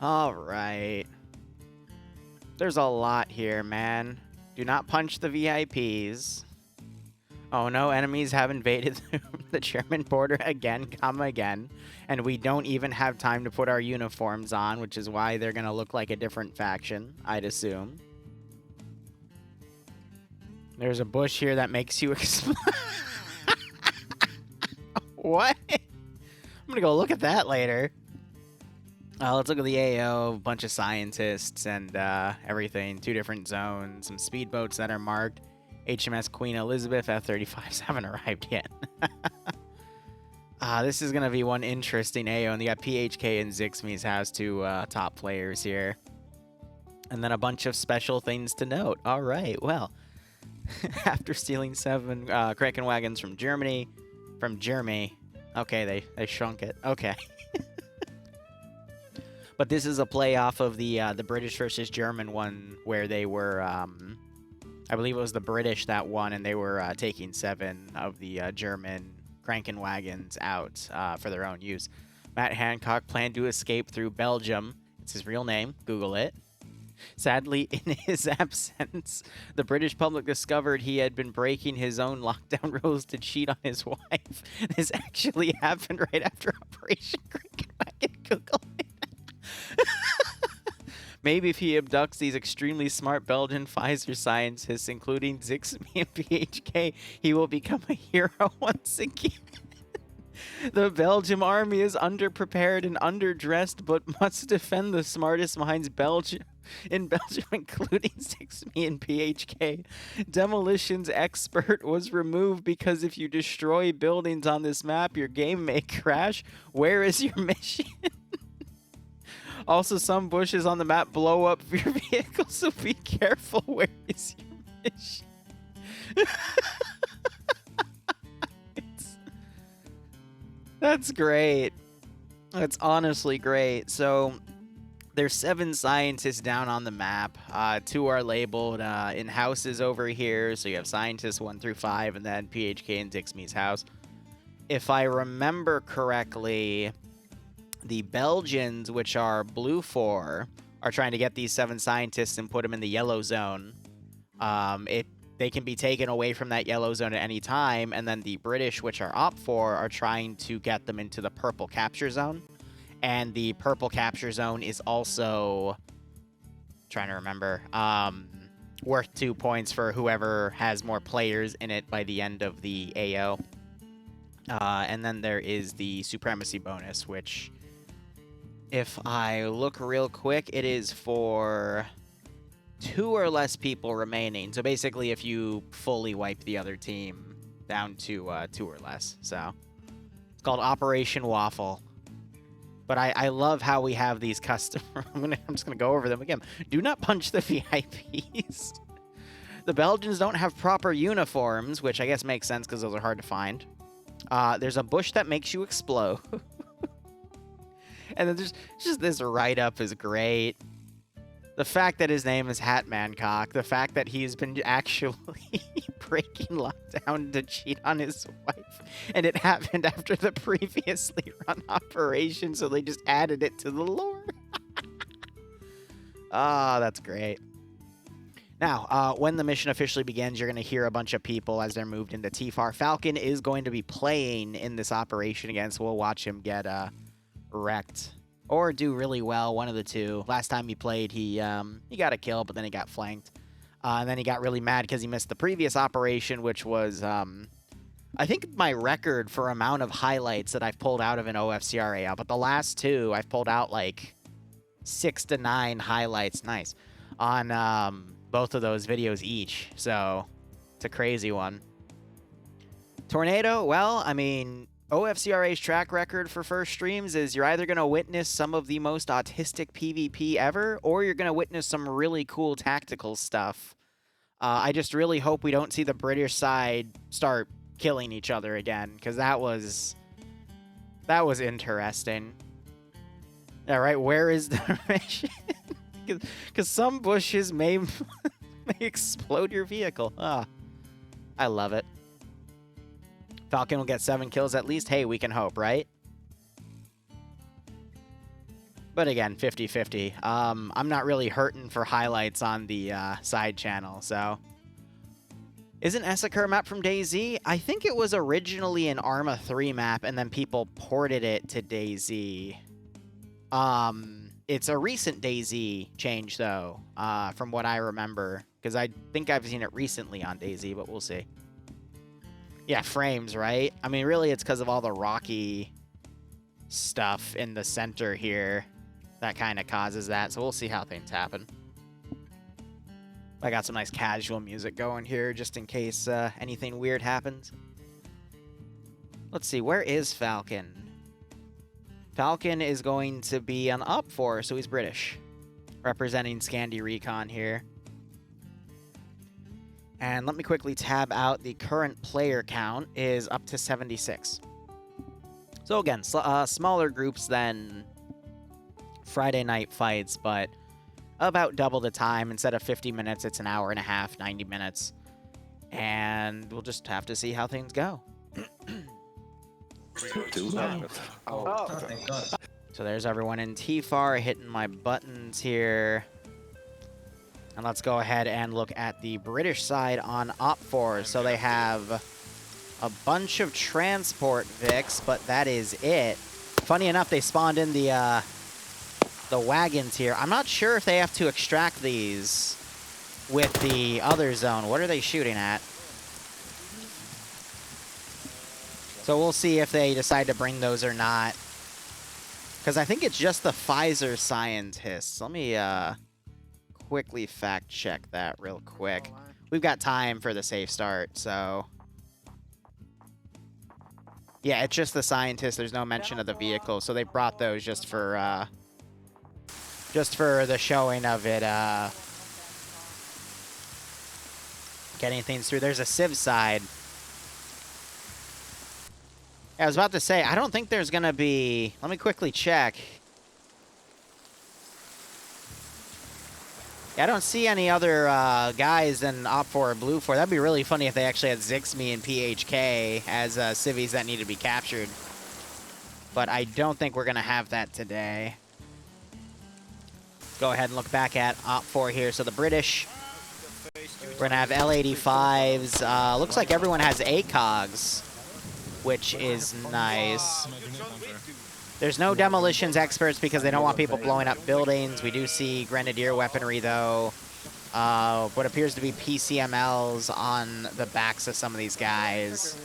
All right. There's a lot here, man. Do not punch the VIPs. Oh no, enemies have invaded the German border again, again. And we don't even have time to put our uniforms on, which is why they're going to look like a different faction, I'd assume. There's a bush here that makes you explode. What? I'm going to go look at that later. Let's look at the AO, a bunch of scientists and everything. 2 different zones, some speedboats that are marked. HMS Queen Elizabeth F-35s haven't arrived yet. This is going to be one interesting AO, and they got PHK and Zixmies has 2 top players here. And then a bunch of special things to note. All right, well, after stealing 7 Kraken wagons from Germany, okay, they shrunk it. Okay. But this is a play off of the British versus German one where they were, I believe it was the British that won, and they were taking 7 of the German Kraken wagons out for their own use. Matt Hancock planned to escape through Belgium. It's his real name. Google it. Sadly, in his absence, the British public discovered he had been breaking his own lockdown rules to cheat on his wife. This actually happened right after Operation Kraken Wagon. Google it. Maybe if he abducts these extremely smart Belgian Pfizer scientists, including Zixmy and PHK, he will become a hero once again. The Belgium army is underprepared and underdressed, but must defend the smartest minds in Belgium, including Zixmy and PHK. Demolitions expert was removed because if you destroy buildings on this map, your game may crash. Where is your mission? Also, some bushes on the map blow up your vehicle, so be careful. Where is your mission? That's great. That's honestly great. So, there's 7 scientists down on the map. 2 are labeled in houses over here. So, you have scientists 1 through 5, and then PHK and Dixme's house. If I remember correctly, the Belgians, which are blue 4, are trying to get these 7 scientists and put them in the yellow zone. They can be taken away from that yellow zone at any time, and then the British, which are op 4, are trying to get them into the purple capture zone. And the purple capture zone is also, trying to remember, worth 2 points for whoever has more players in it by the end of the AO. And then there is the supremacy bonus, which, if I look real quick, it is for 2 or less people remaining. So basically, if you fully wipe the other team down to 2 or less. So it's called Operation Waffle. But I love how we have these custom. I'm just gonna go over them again. Do not punch the VIPs. The Belgians don't have proper uniforms, which I guess makes sense because those are hard to find. There's a bush that makes you explode. And then there's just this write-up is great. The fact that his name is Hatmancock, the fact that he's been actually breaking lockdown to cheat on his wife, and it happened after the previously run operation, so they just added it to the lore. Ah, that's great. Now, when the mission officially begins, you're going to hear a bunch of people as they're moved into TFAR. Falcon is going to be playing in this operation again, so we'll watch him get wrecked or do really well, one of the two. Last time he played, he got a kill, but then he got flanked. And then he got really mad because he missed the previous operation, which was, I think, my record for amount of highlights that I've pulled out of an OFCRA. But the last 2, I've pulled out like 6 to 9 highlights. Nice. On both of those videos each. So it's a crazy one. Tornado, well, I mean, OFCRA's track record for first streams is you're either going to witness some of the most autistic PvP ever, or you're going to witness some really cool tactical stuff. I just really hope we don't see the British side start killing each other again, because that was interesting. All right, where is the mission? Because some bushes may explode your vehicle. I love it. Falcon will get 7 kills at least. Hey, we can hope, right? But again, 50-50. I'm not really hurting for highlights on the side channel, so... Isn't Escalating a map from DayZ? I think it was originally an Arma 3 map, and then people ported it to DayZ. It's a recent DayZ change, though, from what I remember. Because I think I've seen it recently on DayZ, but we'll see. Yeah, frames, right? I mean, really, it's because of all the rocky stuff in the center here that kind of causes that. So we'll see how things happen. I got some nice casual music going here just in case anything weird happens. Let's see, where is Falcon? Falcon is going to be on OFCRA, so he's British. Representing Scandi Recon here. And let me quickly tab out the current player count is up to 76. So again, smaller groups than Friday night fights, but about double the time. Instead of 50 minutes, it's an hour and a half, 90 minutes. And we'll just have to see how things go. So there's everyone in TFAR hitting my buttons here. And let's go ahead and look at the British side on OFCRA. So they have a bunch of transport Vics, but that is it. Funny enough, they spawned in the wagons here. I'm not sure if they have to extract these with the other zone. What are they shooting at? So we'll see if they decide to bring those or not. Because I think it's just the Pfizer scientists. Let me quickly fact check that real quick. We've got time for the safe start, so... Yeah, it's just the scientists. There's no mention of the vehicle, so they brought those just for the showing of it, getting things through. There's a Civ side. I was about to say, I don't think there's going to be... Let me quickly check. Yeah, I don't see any other guys in OPFOR or BLUFOR. That'd be really funny if they actually had Zixme and PHK as civvies that need to be captured. But I don't think we're going to have that today. Go ahead and look back at OPFOR here. So the British, we're going to have L85s. Looks like everyone has ACOGs, which is nice. There's no demolitions experts because they don't want people blowing up buildings. We do see grenadier weaponry, though. What appears to be PCMLs on the backs of some of these guys.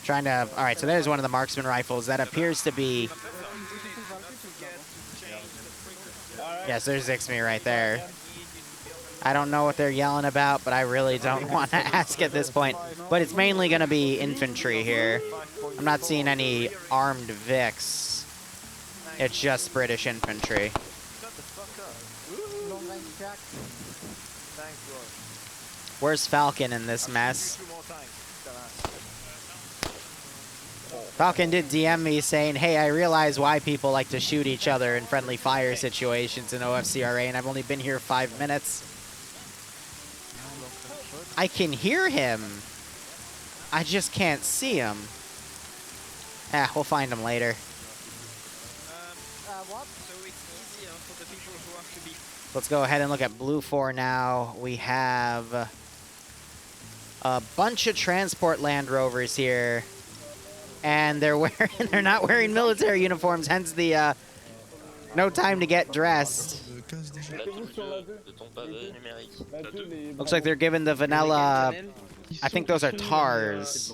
Trying to... All right, so there's one of the marksman rifles. That appears to be... Yes, there's Zixme right there. I don't know what they're yelling about, but I really don't want to ask at this point. But it's mainly going to be infantry here. I'm not seeing any armed Vics. It's just British infantry. Where's Falcon in this mess? Falcon did DM me saying, hey, I realize why people like to shoot each other in friendly fire situations in OFCRA, and I've only been here 5 minutes. I can hear him. I just can't see him. We'll find him later. Let's go ahead and look at BLUFOR now. We have a bunch of transport Land Rovers here. And they're not wearing military uniforms, hence the no time to get dressed. Looks like they're given the vanilla, I think those are TARs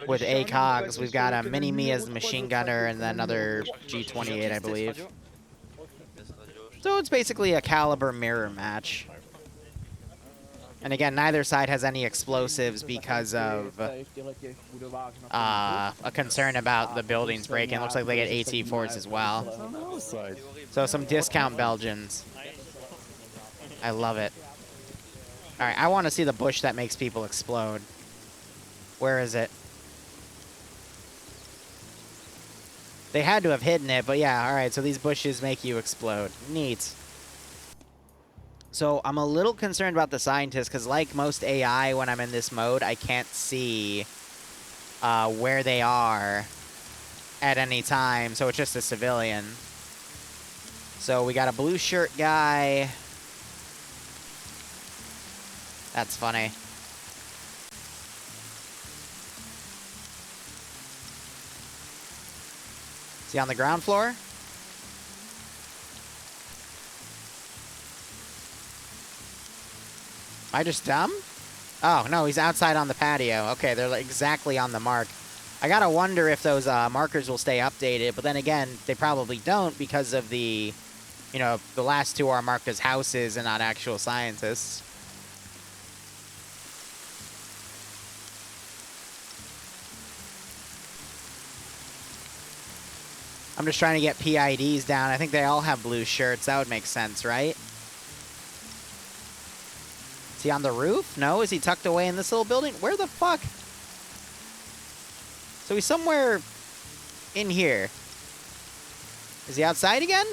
with ACOGs. We've got a Mini-Me as the machine gunner and then another G28, I believe. So it's basically a caliber mirror match. And again, neither side has any explosives because of a concern about the buildings breaking. Looks like they get AT-4s as well. So some discount Belgians. I love it. All right, I want to see the bush that makes people explode. Where is it? They had to have hidden it, but yeah, all right, so these bushes make you explode. Neat. So I'm a little concerned about the scientists because like most AI, when I'm in this mode, I can't see where they are. at any time, so it's just a civilian. So we got a blue shirt guy. That's funny. Is he on the ground floor? Am I just dumb? Oh, no, he's outside on the patio. Okay, they're like exactly on the mark. I gotta wonder if those markers will stay updated, but then again, they probably don't because of the, you know, the last two are marked as houses and not actual scientists. I'm just trying to get PIDs down. I think they all have blue shirts. That would make sense, right? Is he on the roof? No? Is he tucked away in this little building? Where the fuck? So he's somewhere in here. Is he outside again?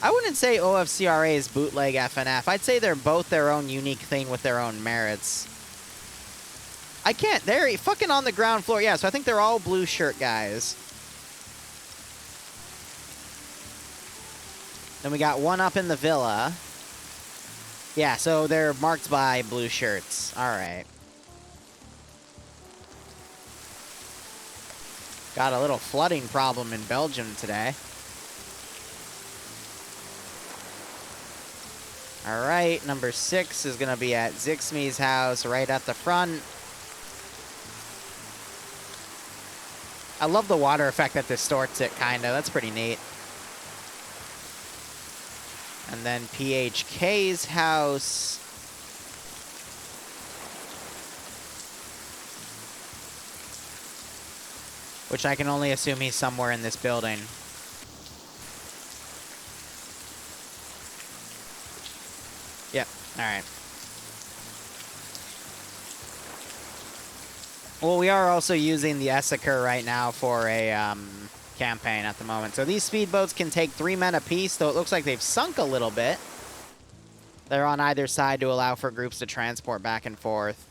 I wouldn't say OFCRA is bootleg FNF. I'd say they're both their own unique thing with their own merits. I can't. They're fucking on the ground floor. Yeah, so I think they're all blue shirt guys. Then we got one up in the villa. Yeah, so they're marked by blue shirts. All right. Got a little flooding problem in Belgium today. All right, number 6 is going to be at Zixmi's house right at the front. I love the water effect that distorts it, kind of. That's pretty neat. And then PHK's house. Which I can only assume he's somewhere in this building. Yep, alright. Well, we are also using the Escalating right now for a campaign at the moment. So these speedboats can take 3 men apiece, though it looks like they've sunk a little bit. They're on either side to allow for groups to transport back and forth.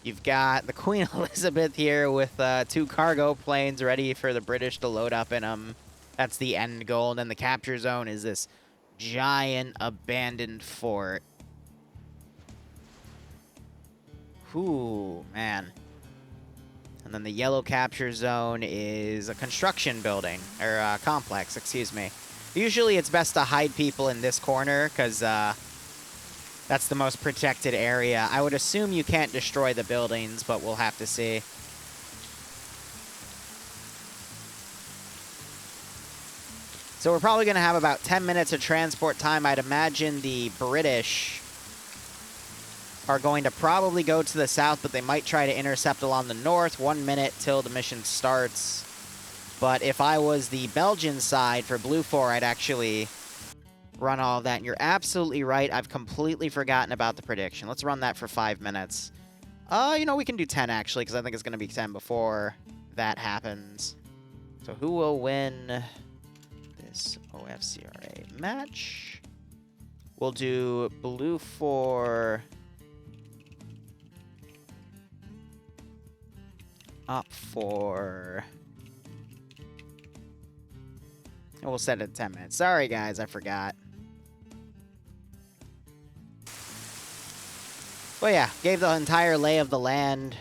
You've got the Queen Elizabeth here with 2 cargo planes ready for the British to load up in them. That's the end goal. And then the capture zone is this giant abandoned fort. Ooh, man. And then the yellow capture zone is a construction building, or a complex, excuse me. Usually it's best to hide people in this corner, because that's the most protected area. I would assume you can't destroy the buildings, but we'll have to see. So we're probably going to have about 10 minutes of transport time. I'd imagine the British are going to probably go to the south, but they might try to intercept along the north. 1 minute till the mission starts. But if I was the Belgian side for Blue 4, I'd actually run all of that. And you're absolutely right. I've completely forgotten about the prediction. Let's run that for 5 minutes. You know, we can do 10, actually, because I think it's going to be 10 before that happens. So who will win this OFCRA match? We'll do Blue 4... up for... We'll set it at 10 minutes. Sorry, guys, I forgot. Well, yeah, gave the entire lay of the land.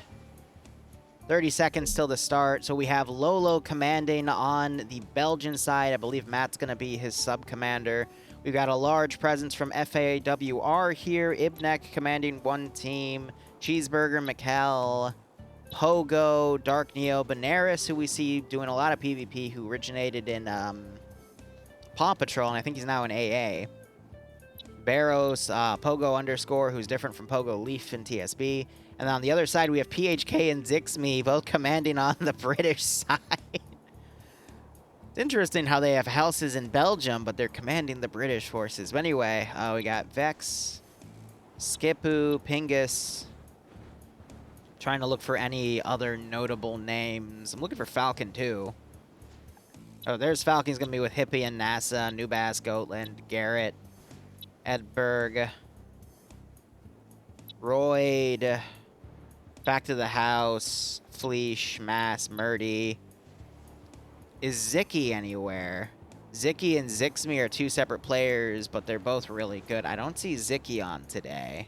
30 seconds till the start. So we have Lolo commanding on the Belgian side. I believe Matt's going to be his sub-commander. We've got a large presence from FAWR here. Ibnek commanding one team. Cheeseburger, Mikkel, Pogo, Dark Neo, Benaris, who we see doing a lot of PvP, who originated in Paw Patrol, and I think he's now in AA. Barros, Pogo underscore, who's different from Pogo Leaf in TSB. And on the other side, we have PHK and Zixmi, both commanding on the British side. It's interesting how they have houses in Belgium, but they're commanding the British forces. But anyway, we got Vex, Skipu, Pingus. Trying to look for any other notable names. I'm looking for Falcon, too. Oh, there's Falcon's going to be with Hippie and NASA, Nubas, Goatland, Garrett, Edberg, Royd, Back to the house. Fleesh, Mass, Murdy. Is Zicky anywhere? Zicky and Zixme are two separate players, but they're both really good. I don't see Zicky on today.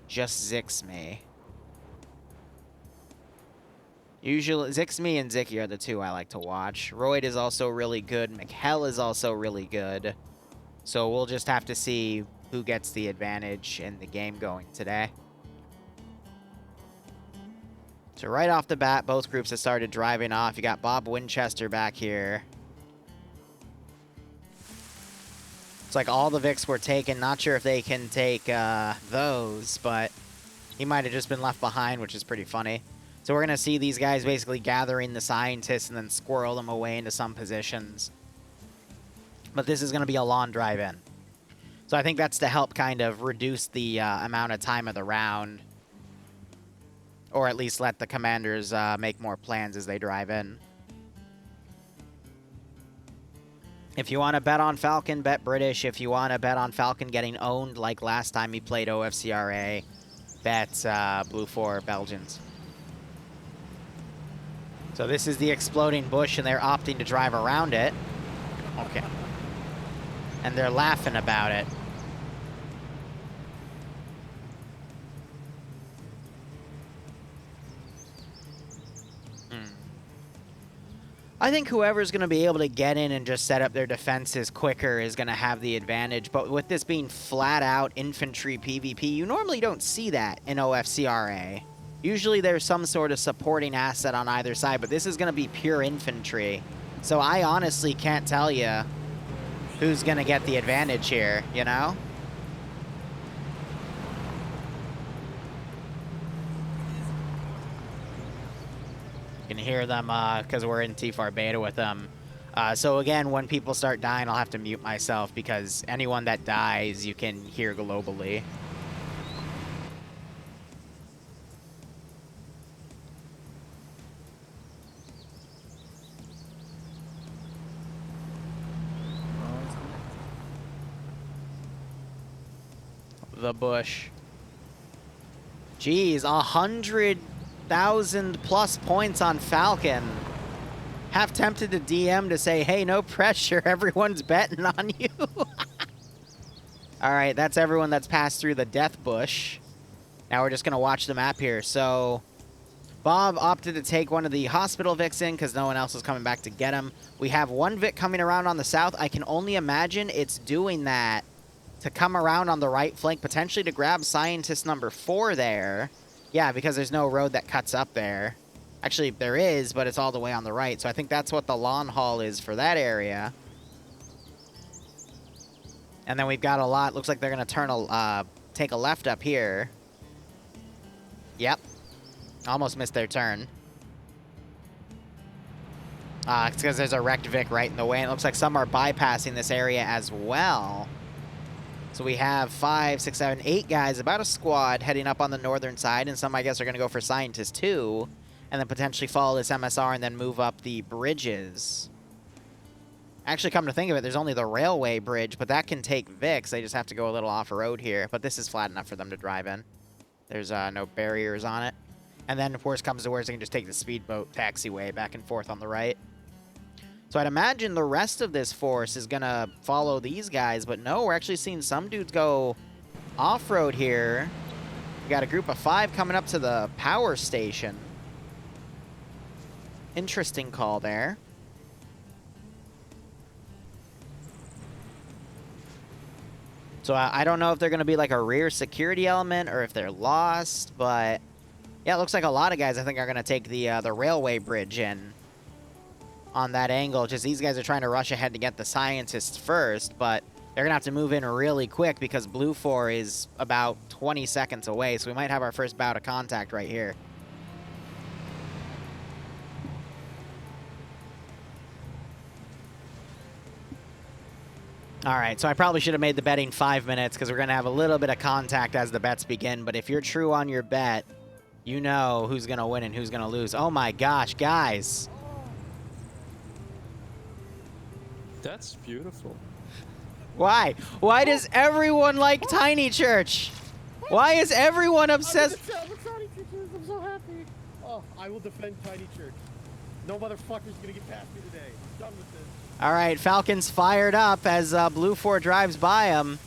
Just Zixme. Usually, Zixme and Zicky are the two I like to watch. Royd is also really good. McHell is also really good. So we'll just have to see who gets the advantage in the game going today. So right off the bat, both groups have started driving off. You got Bob Winchester back here. It's like all the Vics were taken. Not sure if they can take those, but he might have just been left behind, which is pretty funny. So we're going to see these guys basically gathering the scientists and then squirrel them away into some positions. But this is going to be a long drive in. So I think that's to help kind of reduce the amount of time of the round. Or at least let the commanders make more plans as they drive in. If you want to bet on Falcon, bet British. If you want to bet on Falcon getting owned like last time he played OFCRA, bet Blue 4 Belgians. So this is the exploding bush, and they're opting to drive around it. Okay. And they're laughing about it. I think whoever's going to be able to get in and just set up their defenses quicker is going to have the advantage. But with this being flat-out infantry PvP, you normally don't see that in OFCRA. Usually there's some sort of supporting asset on either side, but this is going to be pure infantry. So I honestly can't tell you who's going to get the advantage here, you know? You can hear them because we're in T4 beta with them. So again, when people start dying, I'll have to mute myself because anyone that dies, you can hear globally. The bush. Jeez, 100,000 plus points on Falcon. Half tempted to DM to say, hey, no pressure, everyone's betting on you. All right, that's everyone that's passed through the death bush. Now we're just going to watch the map here. So Bob opted to take one of the hospital Vics in because no one else was coming back to get him. We have one Vic coming around on the south. I can only imagine it's doing that to come around on the right flank, potentially to grab scientist number 4 there. Yeah, because there's no road that cuts up there. Actually, there is, but it's all the way on the right. So I think that's what the lawn haul is for that area. And then we've got a lot. Looks like they're going to turn take a left up here. Yep. Almost missed their turn. It's because there's a wrecked Vic right in the way. And it looks like some are bypassing this area as well. So we have 5, 6, 7, 8 guys, about a squad, heading up on the northern side. And some, I guess, are going to go for Scientist 2. And then potentially follow this MSR and then move up the bridges. Actually, come to think of it, there's only the railway bridge, but that can take Vics. They just have to go a little off-road here. But this is flat enough for them to drive in. There's no barriers on it. And then, if worse comes to worse, they can just take the speedboat taxiway back and forth on the right. So I'd imagine the rest of this force is going to follow these guys. But no, we're actually seeing some dudes go off-road here. We got a group of 5 coming up to the power station. Interesting call there. So I don't know if they're going to be like a rear security element or if they're lost, but yeah, it looks like a lot of guys I think are going to take the railway bridge in on that angle. Just these guys are trying to rush ahead to get the scientists first, but they're going to have to move in really quick because Blue 4 is about 20 seconds away, so we might have our first bout of contact right here. All right, so I probably should have made the betting 5 minutes because we're going to have a little bit of contact as the bets begin. But if you're true on your bet, you know who's going to win and who's going to lose. Oh, my gosh, guys. That's beautiful. Why? Why does everyone like Tiny Church? Why is everyone obsessed? I will defend Tiny Church. No motherfucker's gonna get past me today. I'm done with this. All right, Falcon's fired up as Blue 4 drives by him.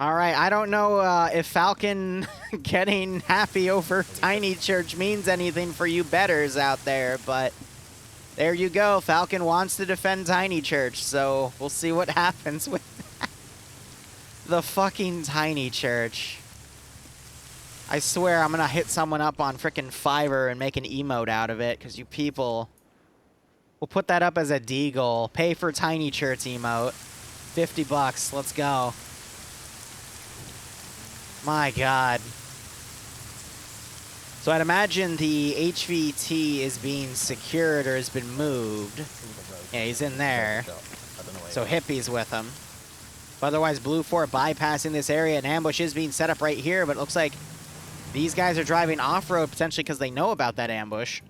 All right, I don't know if Falcon getting happy over Tiny Church means anything for you betters out there, but there you go. Falcon wants to defend Tiny Church, so we'll see what happens with the fucking Tiny Church. I swear I'm gonna hit someone up on frickin' Fiverr and make an emote out of it, because you people will put that up as a deagle. Pay for Tiny Church emote. 50 bucks. Let's go. My God. So I'd imagine the HVT is being secured or has been moved. Yeah, he's in there. So Hippie's with him. But otherwise, Blue 4 bypassing this area. An ambush is being set up right here, but it looks like these guys are driving off-road potentially because they know about that ambush.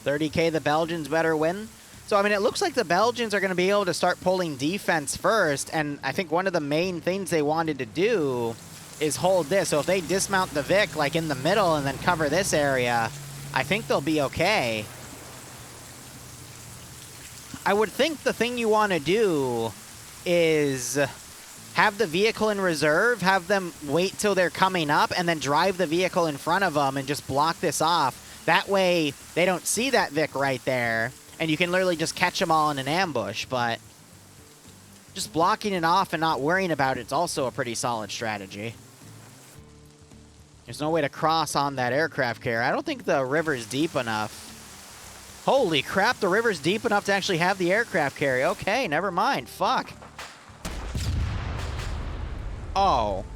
$30K, the Belgians better win. So, I mean, it looks like the Belgians are going to be able to start pulling defense first, and I think one of the main things they wanted to do is hold this. So if they dismount the Vic, like, in the middle and then cover this area, I think they'll be okay. I would think the thing you want to do is have the vehicle in reserve, have them wait till they're coming up, and then drive the vehicle in front of them and just block this off. That way, they don't see that Vic right there. And you can literally just catch them all in an ambush, but just blocking it off and not worrying about it's also a pretty solid strategy. There's no way to cross on that aircraft carrier. I don't think the river's deep enough. Holy crap, the river's deep enough to actually have the aircraft carrier. Okay, never mind. Fuck. Oh.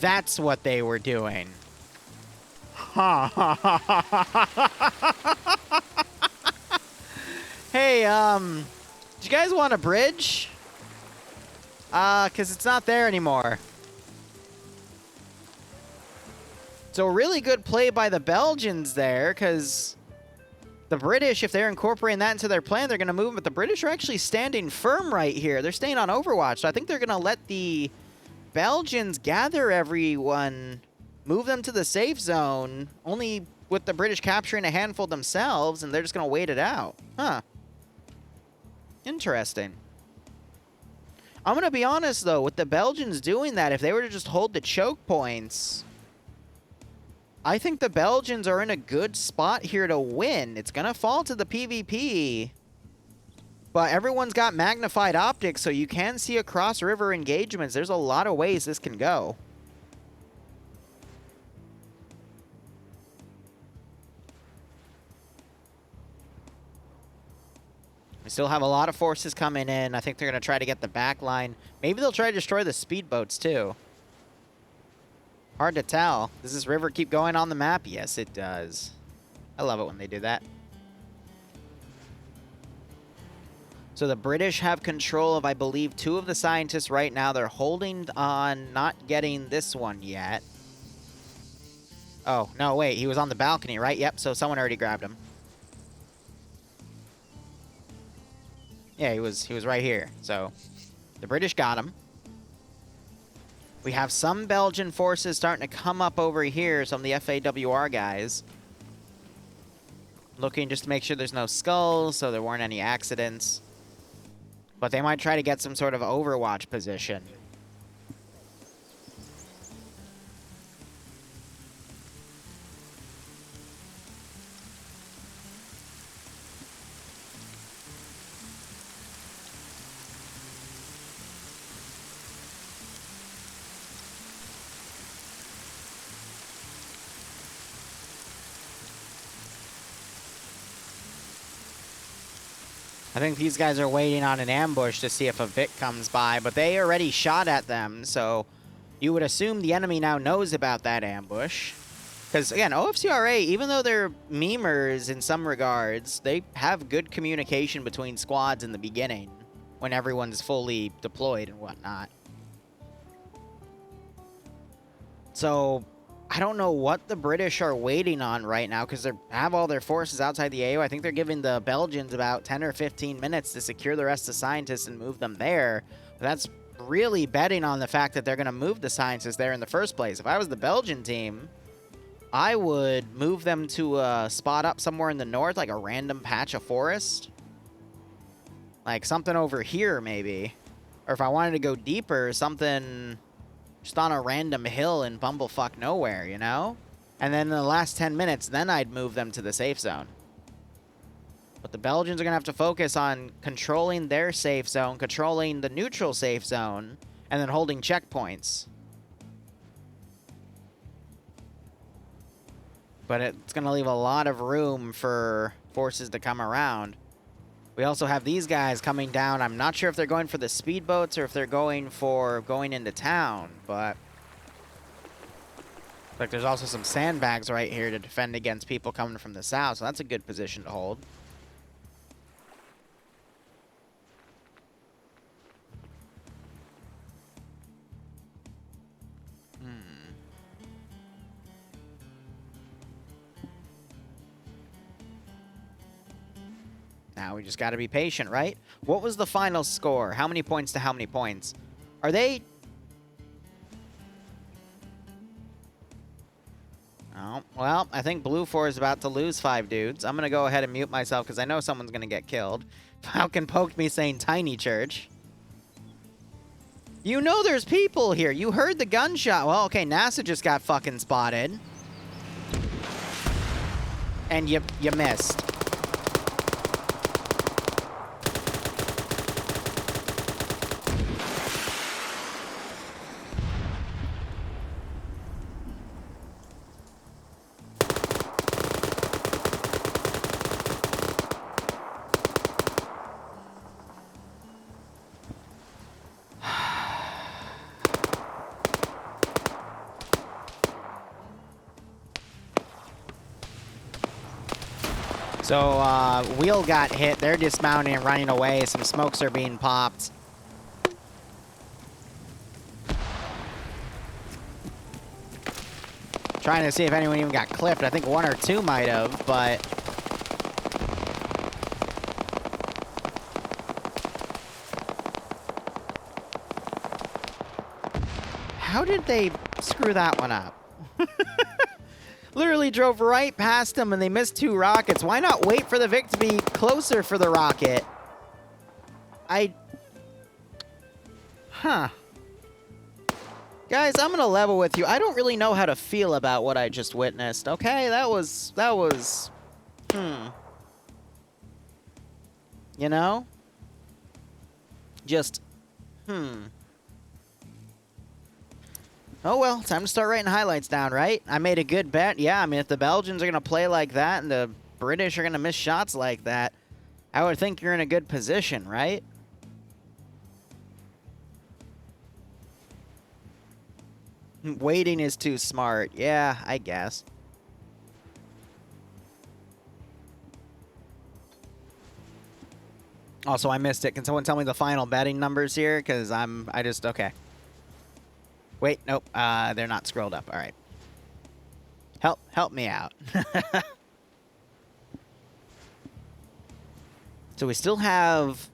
That's what they were doing. Hey, do you guys want a bridge? Because it's not there anymore. So really good play by the Belgians there, because the British, if they're incorporating that into their plan, they're going to move, but the British are actually standing firm right here. They're staying on Overwatch, so I think they're going to let the Belgians gather everyone, move them to the safe zone, only with the British capturing a handful themselves, and they're just going to wait it out. Huh. Interesting. I'm going to be honest, though, with the Belgians doing that, if they were to just hold the choke points, I think the Belgians are in a good spot here to win. It's going to fall to the PvP, but everyone's got magnified optics, so you can see across river engagements. There's a lot of ways this can go. We still have a lot of forces coming in. I think they're going to try to get the back line. Maybe they'll try to destroy the speedboats, too. Hard to tell. Does this river keep going on the map? Yes, it does. I love it when they do that. So the British have control of, I believe, 2 of the scientists right now. They're holding on not getting this one yet. Oh, no, wait. He was on the balcony, right? Yep, so someone already grabbed him. Yeah, he was right here. So the British got him. We have some Belgian forces starting to come up over here, some of the FAWR guys. Looking just to make sure there's no skulls, so there weren't any accidents. But they might try to get some sort of overwatch position. I think these guys are waiting on an ambush to see if a Vic comes by, but they already shot at them, so you would assume the enemy now knows about that ambush. Because, again, OFCRA, even though they're memers in some regards, they have good communication between squads in the beginning when everyone's fully deployed and whatnot. So I don't know what the British are waiting on right now because they have all their forces outside the AO. I think they're giving the Belgians about 10 or 15 minutes to secure the rest of the scientists and move them there. But that's really betting on the fact that they're going to move the scientists there in the first place. If I was the Belgian team, I would move them to a spot up somewhere in the north, like a random patch of forest. Like something over here, maybe. Or if I wanted to go deeper, something just on a random hill in bumblefuck nowhere, you know? And then in the last 10 minutes, then I'd move them to the safe zone. But the Belgians are going to have to focus on controlling their safe zone, controlling the neutral safe zone, and then holding checkpoints. But it's going to leave a lot of room for forces to come around. We also have these guys coming down. I'm not sure if they're going for the speedboats or if they're going for going into town, but like there's also some sandbags right here to defend against people coming from the south, so that's a good position to hold. Now we just got to be patient, right? What was the final score? How many points to how many points? Are they... Oh, well, I think Blue 4 is about to lose 5 dudes. I'm going to go ahead and mute myself because I know someone's going to get killed. Falcon poked me saying tiny church. You know there's people here. You heard the gunshot. Well, okay, NASA just got fucking spotted. And you missed. So, Wheel got hit. They're dismounting and running away. Some smokes are being popped. Trying to see if anyone even got clipped. I think 1 or 2 might have, but... How did they screw that one up? Literally drove right past them and they missed 2 rockets. Why not wait for the Vic to be closer for the rocket? Huh. Guys, I'm gonna level with you. I don't really know how to feel about what I just witnessed, okay? That was... You know? Just... Oh, well, time to start writing highlights down, right? I made a good bet. Yeah, I mean, if the Belgians are going to play like that and the British are going to miss shots like that, I would think you're in a good position, right? Waiting is too smart. Yeah, I guess. Also, I missed it. Can someone tell me the final betting numbers here? Because okay. Wait, nope. They're not scrolled up. All right. Help me out. So we still have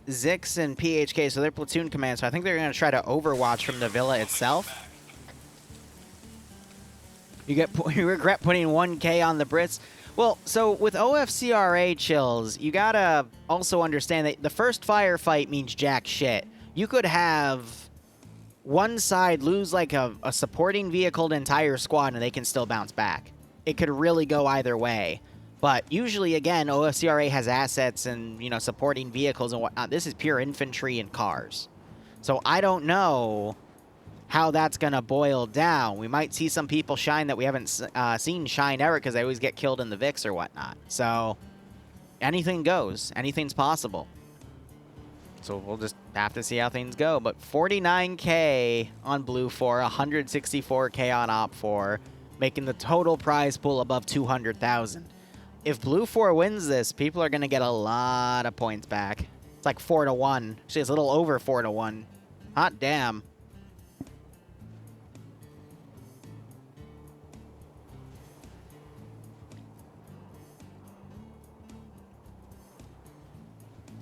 Zix and PHK, so they're platoon command. So I think they're going to try to overwatch from the villa itself. You regret putting 1K on the Brits. Well, so with OFCRA chills, you gotta also understand that the first firefight means jack shit. You could have one side lose like a supporting vehicle, an entire squad, and they can still bounce back. It could really go either way. But usually, again, OFCRA has assets and, you know, supporting vehicles and whatnot. This is pure infantry and cars. So I don't know how that's going to boil down. We might see some people shine that we haven't seen shine ever because they always get killed in the VIX or whatnot. So anything goes. Anything's possible. So we'll just have to see how things go. But 49K on Blue 4, 164K on Op 4, making the total prize pool above 200,000. If Blue 4 wins this, people are going to get a lot of points back. It's like 4-1. Actually, it's a little over 4-1. Hot damn.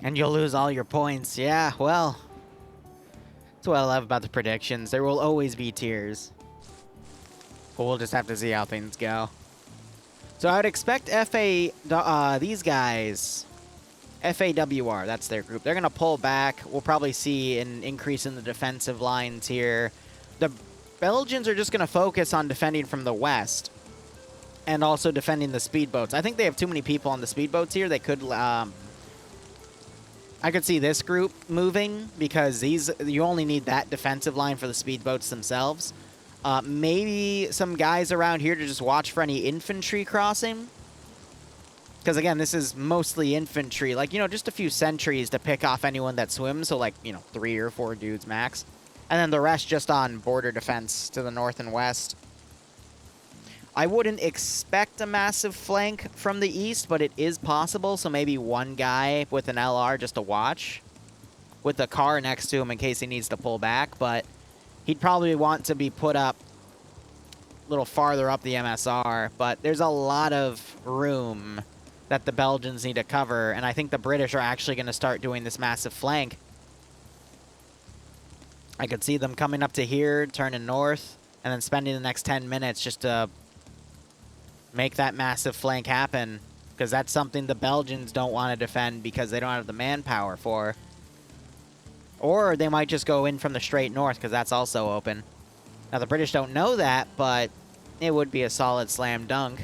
And you'll lose all your points. Yeah, well, that's what I love about the predictions. There will always be tiers. But we'll just have to see how things go. So I would expect these guys, FAWR, that's their group. They're going to pull back. We'll probably see an increase in the defensive lines here. The Belgians are just going to focus on defending from the west and also defending the speedboats. I think they have too many people on the speedboats here. They could... I could see this group moving because you only need that defensive line for the speedboats themselves. Maybe some guys around here to just watch for any infantry crossing. Because, again, this is mostly infantry. Like, you know, just a few sentries to pick off anyone that swims. So, like, you know, 3 or 4 dudes max. And then the rest just on border defense to the north and west. I wouldn't expect a massive flank from the east, but it is possible. So maybe one guy with an LR just to watch with the car next to him in case he needs to pull back. But he'd probably want to be put up a little farther up the MSR. But there's a lot of room that the Belgians need to cover. And I think the British are actually going to start doing this massive flank. I could see them coming up to here, turning north, and then spending the next 10 minutes just to make that massive flank happen, because that's something the Belgians don't want to defend because they don't have the manpower for. Or they might just go in from the straight north, because that's also open. Now, the British don't know that, but it would be a solid slam dunk.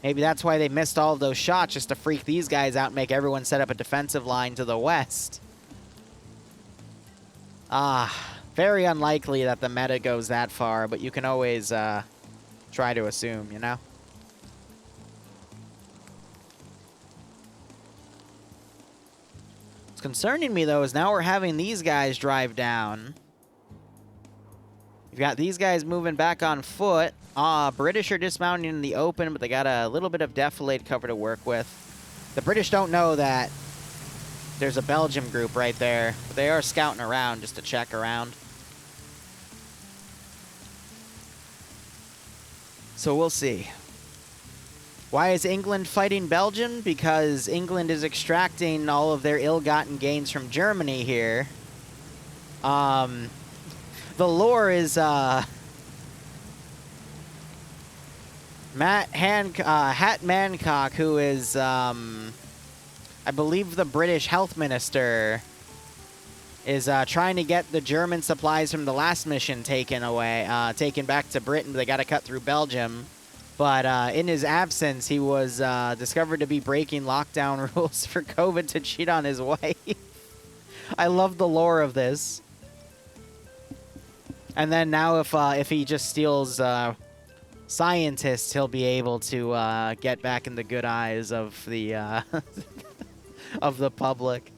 Maybe that's why they missed all of those shots, just to freak these guys out and make everyone set up a defensive line to the west. Very unlikely that the meta goes that far, but you can always try to assume, you know? What's concerning me, though, is now we're having these guys drive down. You've got these guys moving back on foot. British are dismounting in the open, but they got a little bit of defilade cover to work with. The British don't know that there's a Belgium group right there, but they are scouting around just to check around. So we'll see. Why is England fighting Belgium? Because England is extracting all of their ill-gotten gains from Germany here. The lore is Hat Mancock, who is I believe the British health minister, is trying to get the German supplies from the last mission taken back to Britain. They got to cut through Belgium. But in his absence, he was discovered to be breaking lockdown rules for COVID to cheat on his wife. I love the lore of this. And then now if he just steals scientists, he'll be able to get back in the good eyes of the of the public.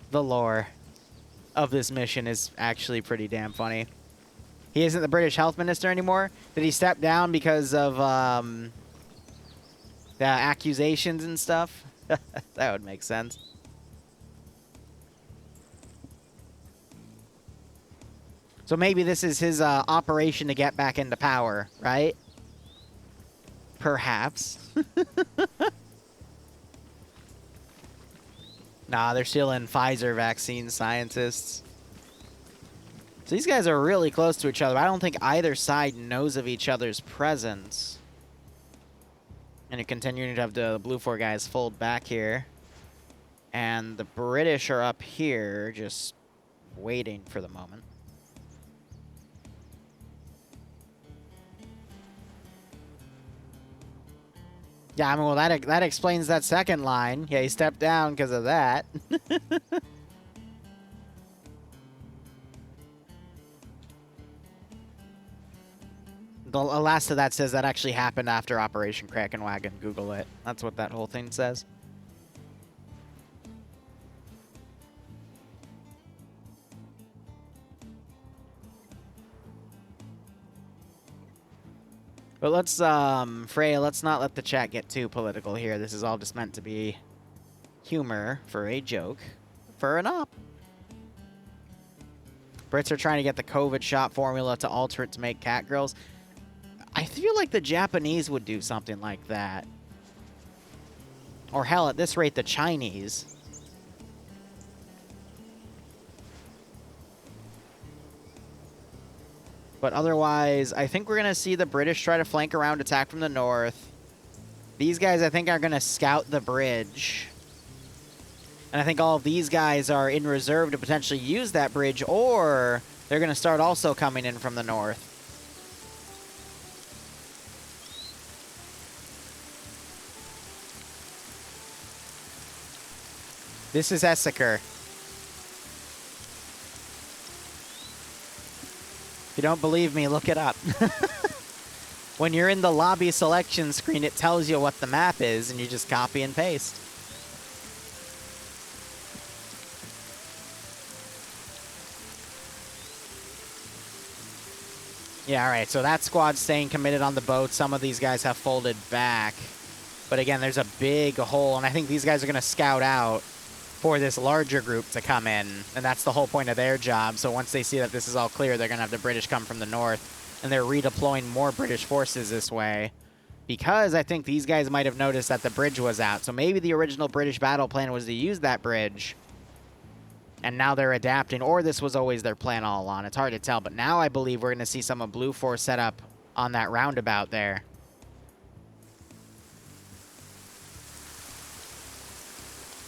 The lore of this mission is actually pretty damn funny. He isn't the British health minister anymore? Did he step down because of the accusations and stuff? That would make sense. So maybe this is his operation to get back into power, right? Perhaps. Nah, they're still in Pfizer vaccine scientists. So these guys are really close to each other. I don't think either side knows of each other's presence. And you're continuing to have the Blue 4 guys fold back here. And the British are up here just waiting for the moment. Yeah, I mean, well, that explains that second line. Yeah, he stepped down because of that. The last of that says that actually happened after Operation Krakenwagon. Google it. That's what that whole thing says. But let's, Freya, let's not let the chat get too political here. This is all just meant to be humor for a joke for an op. Brits are trying to get the COVID shot formula to alter it to make cat girls. I feel like the Japanese would do something like that. Or hell, at this rate, the Chinese. But otherwise, I think we're going to see the British try to flank around, attack from the north. These guys, I think, are going to scout the bridge. And I think all of these guys are in reserve to potentially use that bridge, or they're going to start also coming in from the north. This is Escalating. If you don't believe me, look it up. When you're in the lobby selection screen, it tells you what the map is, and you just copy and paste. Yeah, all right, so that squad's staying committed on the boat. Some of these guys have folded back. But again, there's a big hole, and I think these guys are going to scout out for this larger group to come in, and that's the whole point of their job. So once they see that this is all clear, they're going to have the British come from the north, and they're redeploying more British forces this way, because I think these guys might have noticed that the bridge was out. So maybe the original British battle plan was to use that bridge, and now they're adapting, or this was always their plan all along. It's hard to tell, but now I believe we're going to see some of Blue Force set up on that roundabout there.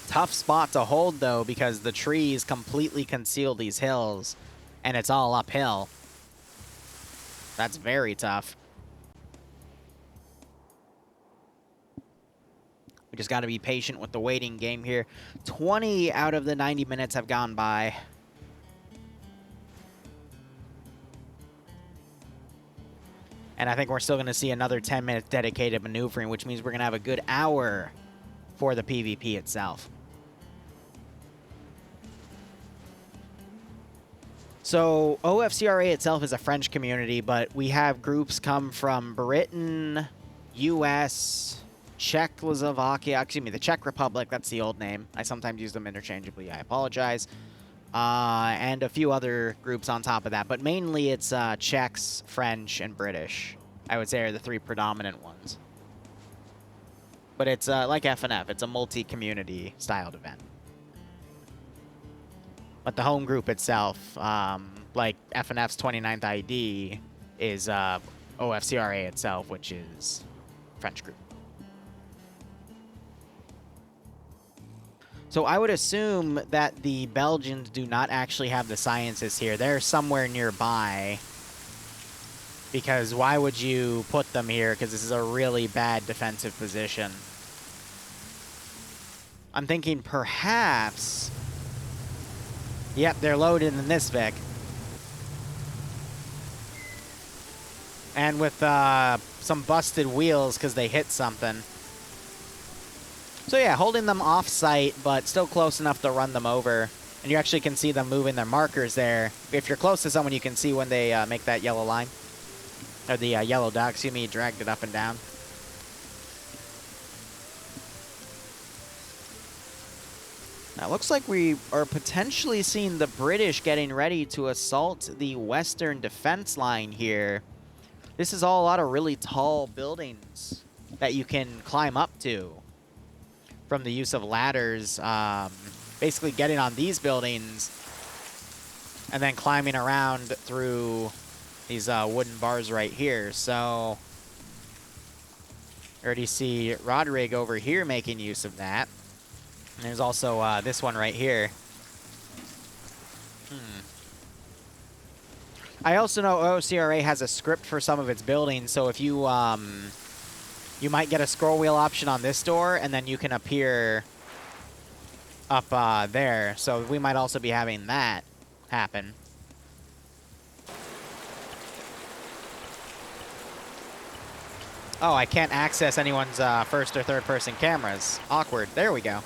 Tough spot to hold, though, because the trees completely conceal these hills, and it's all uphill. That's very tough. We just got to be patient with the waiting game here. 20 out of the 90 minutes have gone by. And I think we're still going to see another 10 minutes dedicated maneuvering, which means we're going to have a good hour for the PvP itself. So OFCRA itself is a French community, but we have groups come from Britain, US, Czechoslovakia, excuse me, the Czech Republic, that's the old name. I sometimes use them interchangeably, I apologize. And a few other groups on top of that, but mainly it's Czechs, French, and British, I would say, are the three predominant ones. But it's like FNF, it's a multi-community styled event. But the home group itself, like FNF's 29th ID, is OFCRA itself, which is French group. So I would assume that the Belgians do not actually have the scientists here. They're somewhere nearby. Because why would you put them here? Because this is a really bad defensive position. I'm thinking perhaps... Yep, they're loaded in this Vic. And with some busted wheels because they hit something. So yeah, holding them off-site, but still close enough to run them over. And you actually can see them moving their markers there. If you're close to someone, you can see when they make that yellow line. Or the yellow dot, excuse me, dragged it up and down. Now, it looks like we are potentially seeing the British getting ready to assault the western defense line here. This is all a lot of really tall buildings that you can climb up to from the use of ladders. Basically getting on these buildings and then climbing around through these wooden bars right here. So, I already see Rodrigue over here making use of that. And there's also this one right here. I also know OCRA has a script for some of its buildings, so if you you might get a scroll wheel option on this door, and then you can appear up there. So we might also be having that happen. Oh, I can't access anyone's first or third person cameras. Awkward. There we go.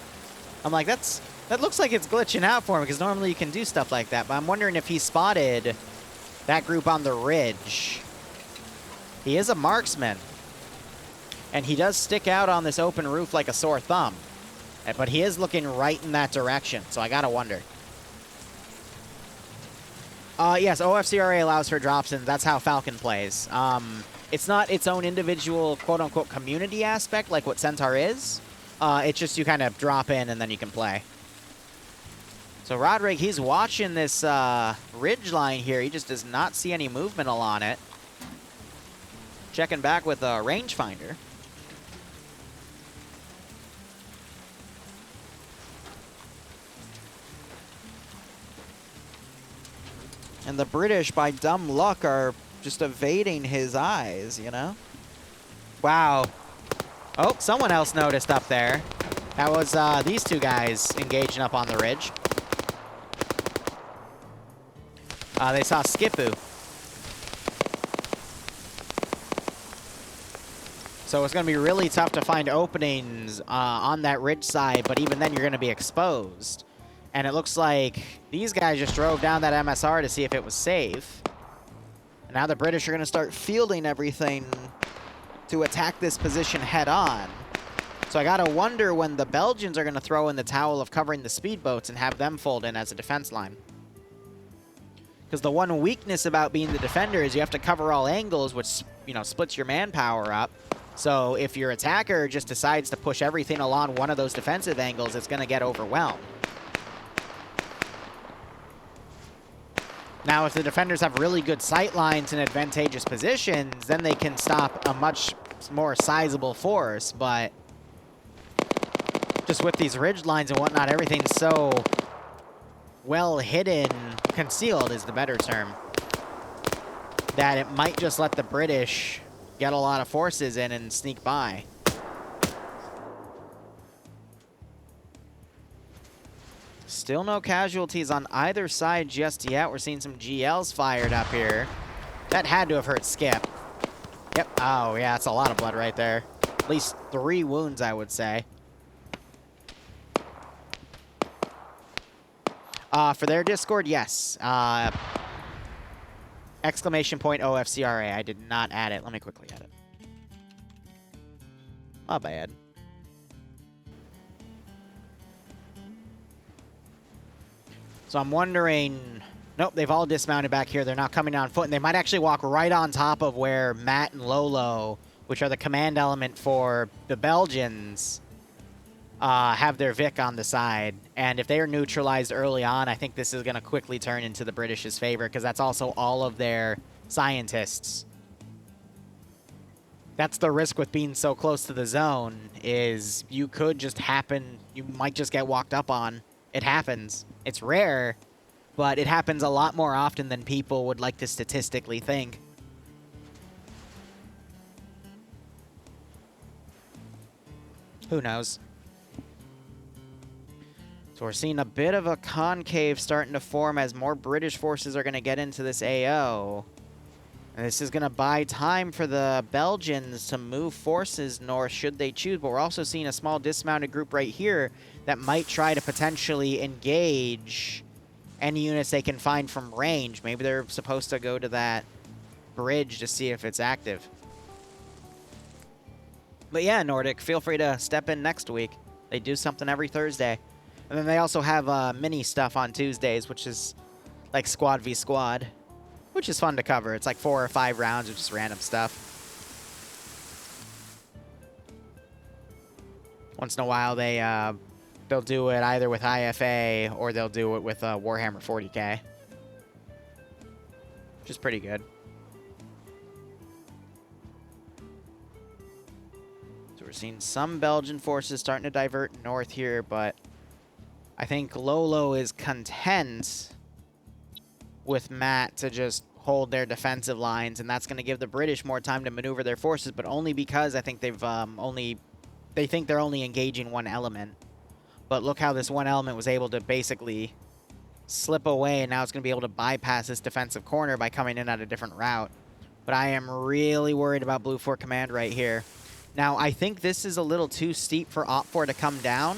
I'm like, that looks like it's glitching out for me, because normally you can do stuff like that. But I'm wondering if he spotted that group on the ridge. He is a marksman. And he does stick out on this open roof like a sore thumb. But he is looking right in that direction, so I gotta wonder. Yes, OFCRA allows for drops, and that's how Falcon plays. It's not its own individual quote-unquote community aspect like what Centaur is. It's just you kind of drop in and then you can play. So Roderick, he's watching this ridge line here. He just does not see any movement along it. Checking back with a rangefinder. And the British, by dumb luck, are just evading his eyes, you know? Wow. Oh, someone else noticed up there. That was these two guys engaging up on the ridge. They saw Skipu. So it's going to be really tough to find openings on that ridge side, but even then you're going to be exposed. And it looks like these guys just drove down that MSR to see if it was safe. And now the British are going to start fielding everything to attack this position head on. So I got to wonder when the Belgians are going to throw in the towel of covering the speedboats and have them fold in as a defense line. Because the one weakness about being the defender is you have to cover all angles, which, you know, splits your manpower up. So if your attacker just decides to push everything along one of those defensive angles, it's going to get overwhelmed. Now, if the defenders have really good sight lines and advantageous positions, then they can stop a much more sizable force. But just with these ridge lines and whatnot, everything's so well hidden, concealed is the better term, that it might just let the British get a lot of forces in and sneak by. Still no casualties on either side just yet. We're seeing some GLs fired up here. That had to have hurt Skip. Yep. Oh, yeah, that's a lot of blood right there. At least 3 wounds, I would say. For their Discord, yes. Exclamation point OFCRA. I did not add it. Let me quickly add it. Not bad. So I'm wondering... Nope, they've all dismounted back here. They're not coming on foot, and they might actually walk right on top of where Matt and Lolo, which are the command element for the Belgians, have their Vic on the side. And if they are neutralized early on, I think this is going to quickly turn into the British's favor, because that's also all of their scientists. That's the risk with being so close to the zone, is you could just happen, you might just get walked up on. It happens. It's rare, but it happens a lot more often than people would like to statistically think. Who knows? So we're seeing a bit of a concave starting to form as more British forces are going to get into this AO. And this is going to buy time for the Belgians to move forces north should they choose. But we're also seeing a small dismounted group right here that might try to potentially engage any units they can find from range. Maybe they're supposed to go to that bridge to see if it's active. But yeah, Nordic, feel free to step in next week. They do something every Thursday. And then they also have mini stuff on Tuesdays, which is like squad v squad, which is fun to cover. It's like 4 or 5 rounds of just random stuff. Once in a while, they'll do it either with IFA or they'll do it with Warhammer 40K, which is pretty good. So we're seeing some Belgian forces starting to divert north here, but I think Lolo is content with Matt to just hold their defensive lines, and that's going to give the British more time to maneuver their forces, but only because I think they think they're only engaging one element. But look how this one element was able to basically slip away, and now it's going to be able to bypass this defensive corner by coming in at a different route. But I am really worried about Blue 4 Command right here. Now, I think this is a little too steep for OP4 to come down.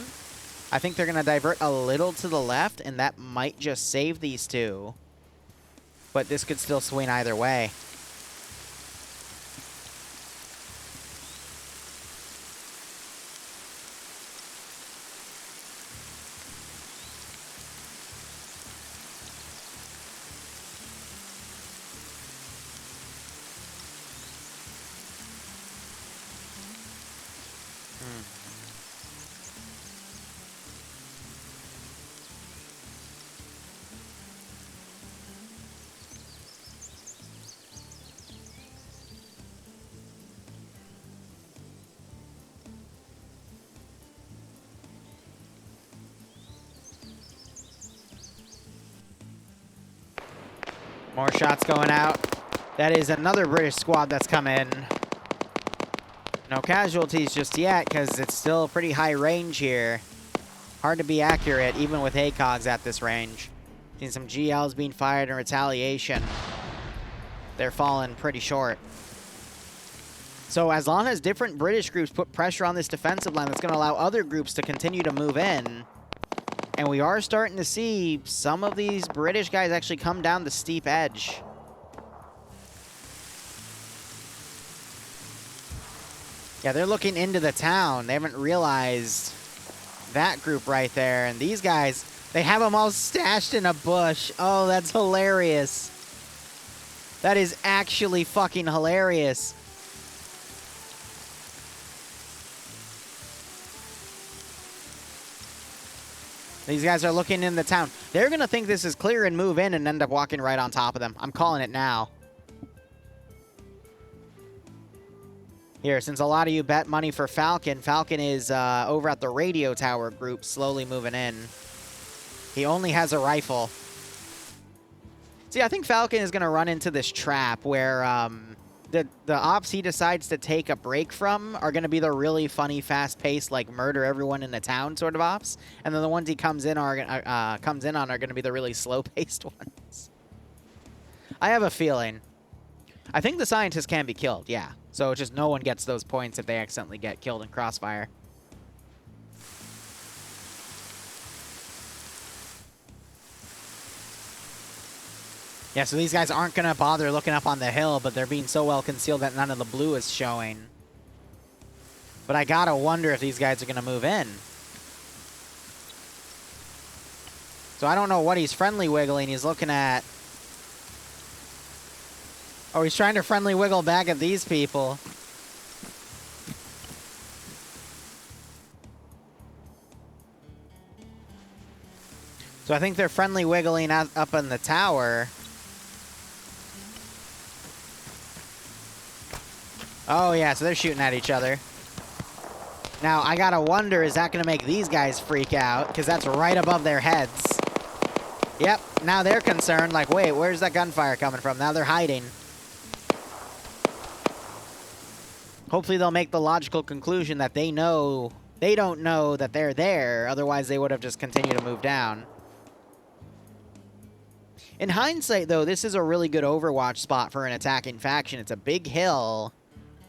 I think they're going to divert a little to the left, and that might just save these two. But this could still swing either way. More shots going out. That is another British squad that's come in. No casualties just yet, because it's still pretty high range here. Hard to be accurate, even with ACOGs at this range. Seen some GLs being fired in retaliation. They're falling pretty short. So as long as different British groups put pressure on this defensive line, that's going to allow other groups to continue to move in. And we are starting to see some of these British guys actually come down the steep edge. Yeah, they're looking into the town. They haven't realized that group right there. And these guys, they have them all stashed in a bush. Oh, that's hilarious. That is actually fucking hilarious. These guys are looking in the town. They're going to think this is clear and move in and end up walking right on top of them. I'm calling it now. Here, since a lot of you bet money for Falcon, Falcon is over at the radio tower group, slowly moving in. He only has a rifle. See, I think Falcon is going to run into this trap where the ops he decides to take a break from are going to be the really funny, fast-paced, like murder everyone in the town sort of ops, and then the ones he comes in on are going to be the really slow-paced ones. I have a feeling. I think the scientists can be killed, yeah. So just no one gets those points if they accidentally get killed in crossfire. Yeah, so these guys aren't going to bother looking up on the hill, but they're being so well concealed that none of the blue is showing. But I gotta wonder if these guys are going to move in. So I don't know what he's friendly wiggling. He's looking at... Oh, he's trying to friendly wiggle back at these people. So I think they're friendly wiggling up in the tower. Oh, yeah, so they're shooting at each other. Now, I gotta wonder, is that gonna make these guys freak out? Because that's right above their heads. Yep, now they're concerned, like, wait, where's that gunfire coming from? Now they're hiding. Hopefully they'll make the logical conclusion that they don't know that they're there, otherwise they would have just continued to move down. In hindsight, though, this is a really good Overwatch spot for an attacking faction. It's a big hill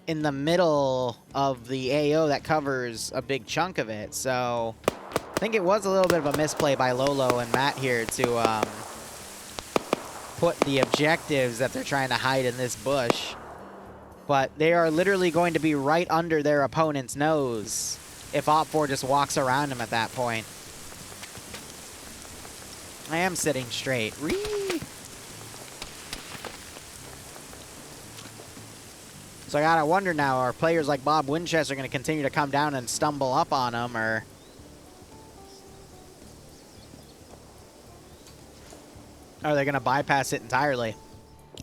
in the middle of the AO that covers a big chunk of it, so I think it was a little bit of a misplay by Lolo and Matt here to put the objectives that they're trying to hide in this bush. But they are literally going to be right under their opponent's nose if OPFOR just walks around them at that point. I am sitting straight. Whee! So I gotta wonder now, are players like Bob Winchester going to continue to come down and stumble up on them, or... are they going to bypass it entirely?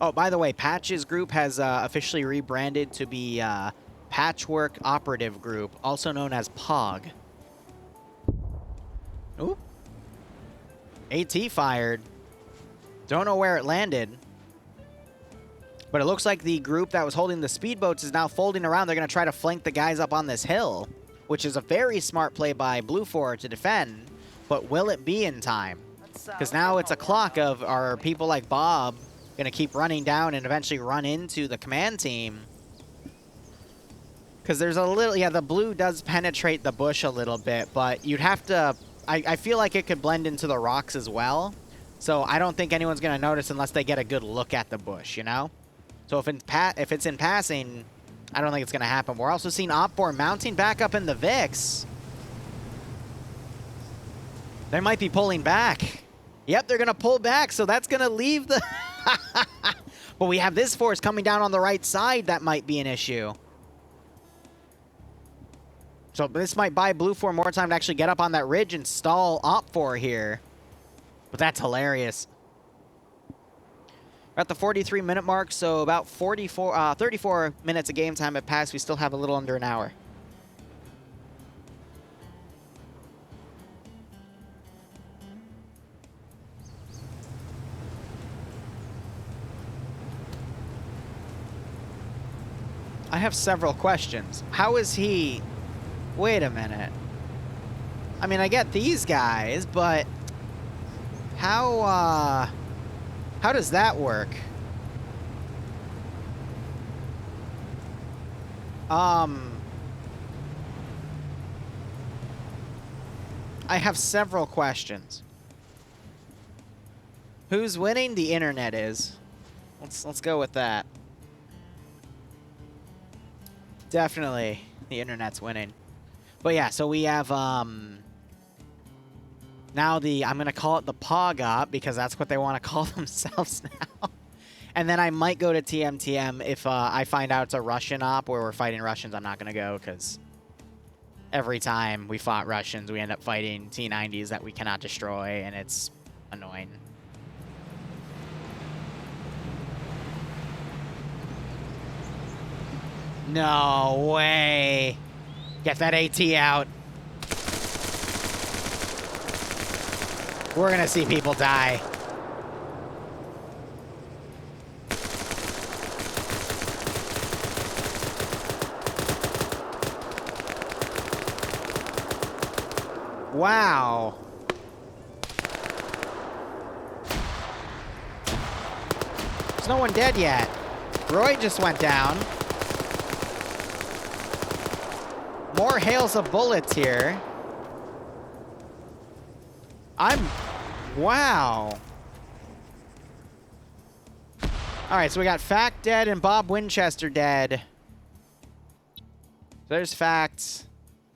Oh, by the way, Patch's group has officially rebranded to be Patchwork Operative Group, also known as POG. Ooh. AT fired. Don't know where it landed. But it looks like the group that was holding the speedboats is now folding around. They're going to try to flank the guys up on this hill, which is a very smart play by Blue4 to defend. But will it be in time? Because now it's a clock of, are people like Bob going to keep running down and eventually run into the command team? Because there's a little... yeah, the blue does penetrate the bush a little bit, but you'd have to... I feel like it could blend into the rocks as well. So I don't think anyone's going to notice unless they get a good look at the bush, you know? So if it's in passing, I don't think it's going to happen. We're also seeing OPFOR mounting back up in the VIX. They might be pulling back. Yep, they're going to pull back, so that's going to leave the... But we have this force coming down on the right side. That might be an issue. So this might buy Blue4 more time to actually get up on that ridge and stall OPFOR here. But that's hilarious. We're at the 43-minute mark, so about 34 minutes of game time have passed. We still have a little under an hour. I have several questions. How is he... Wait a minute. I mean, I get these guys, but... How does that work? I have several questions. Who's winning? The internet is. Let's go with that. Definitely, the internet's winning. But yeah, so we have now I'm gonna call it the POG because that's what they want to call themselves now. And then I might go to TMTM if I find out it's a Russian op where we're fighting Russians. I'm not gonna go because every time we fought Russians, we end up fighting T-90s that we cannot destroy, and it's annoying. No way. Get that AT out. We're gonna see people die. Wow. There's no one dead yet. Roy just went down. More hails of bullets here. Wow. All right, so we got Fact dead and Bob Winchester dead. So there's Facts.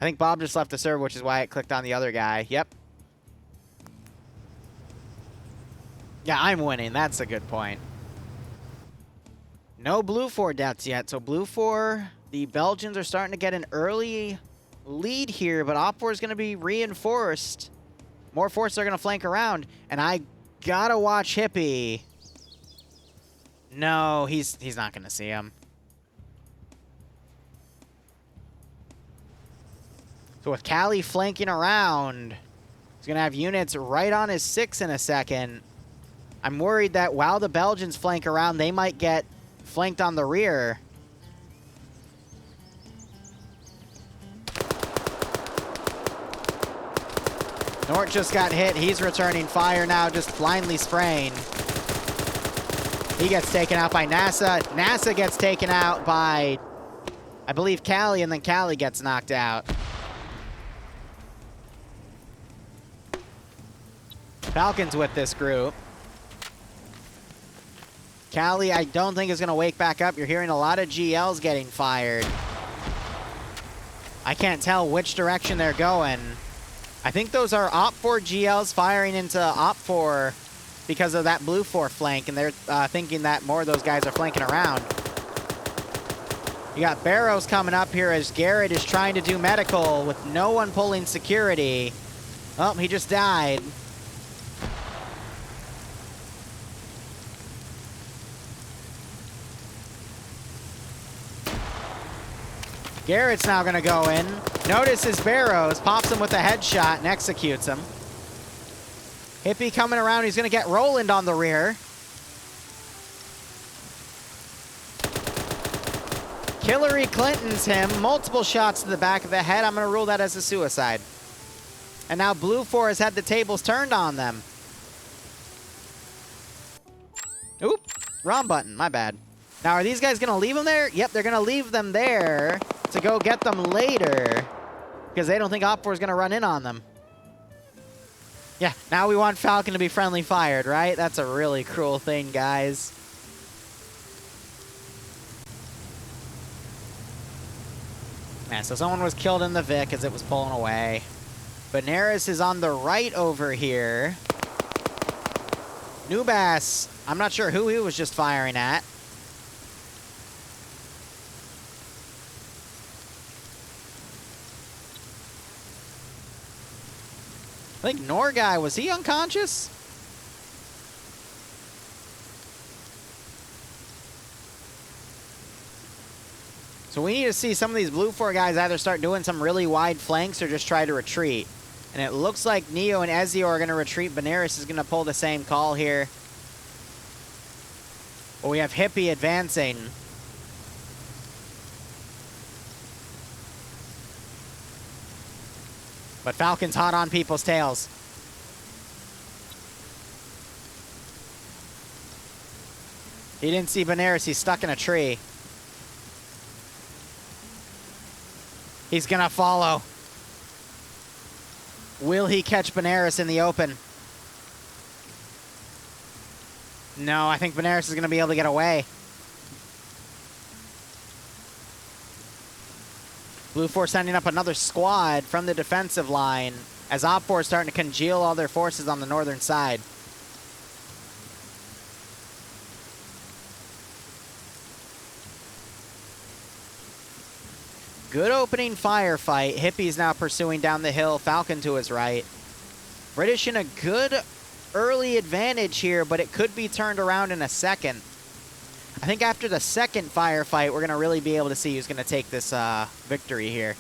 I think Bob just left the server, which is why it clicked on the other guy. Yep. Yeah, I'm winning. That's a good point. No Blue 4 deaths yet. So Blue 4, the Belgians are starting to get an early lead here, but Op 4 is going to be reinforced. More forces are going to flank around, and I got to watch Hippie. No, he's not going to see him. So with Callie flanking around, he's going to have units right on his 6 in a second. I'm worried that while the Belgians flank around, they might get flanked on the rear. Nort just got hit. He's returning fire now, just blindly spraying. He gets taken out by NASA. NASA gets taken out by, I believe, Callie, and then Callie gets knocked out. Falcons with this group. Callie, I don't think is going to wake back up. You're hearing a lot of GLs getting fired. I can't tell which direction they're going. I think those are Op 4 GLs firing into Op 4 because of that Blue 4 flank, and they're thinking that more of those guys are flanking around. You got Barrows coming up here as Garrett is trying to do medical with no one pulling security. Oh, he just died. Garrett's now going to go in. Notices Barrows, pops him with a headshot and executes him. Hippie coming around. He's going to get Roland on the rear. Hillary Clinton's him. Multiple shots to the back of the head. I'm going to rule that as a suicide. And now Blue 4 has had the tables turned on them. Oop. Wrong button. My bad. Now, are these guys going to leave them there? Yep, they're going to leave them there to go get them later because they don't think Op 4 is going to run in on them. Yeah, now we want Falcon to be friendly fired, right? That's a really cruel thing, guys. Yeah, so someone was killed in the Vic as it was pulling away. Benares is on the right over here. Nubas, I'm not sure who he was just firing at. I think Norguy, was he unconscious? So we need to see some of these Blue 4 guys either start doing some really wide flanks or just try to retreat. And it looks like Neo and Ezio are going to retreat. Benares is going to pull the same call here. But we have Hippie advancing. But Falcon's hot on people's tails. He didn't see Benares. He's stuck in a tree. He's going to follow. Will he catch Benares in the open? No, I think Benares is going to be able to get away. Blue 4 sending up another squad from the defensive line as Op 4 is starting to congeal all their forces on the northern side. Good opening firefight. Hippie's now pursuing down the hill. Falcon to his right. British in a good early advantage here, but it could be turned around in a second. I think after the second firefight, we're going to really be able to see who's going to take this victory here.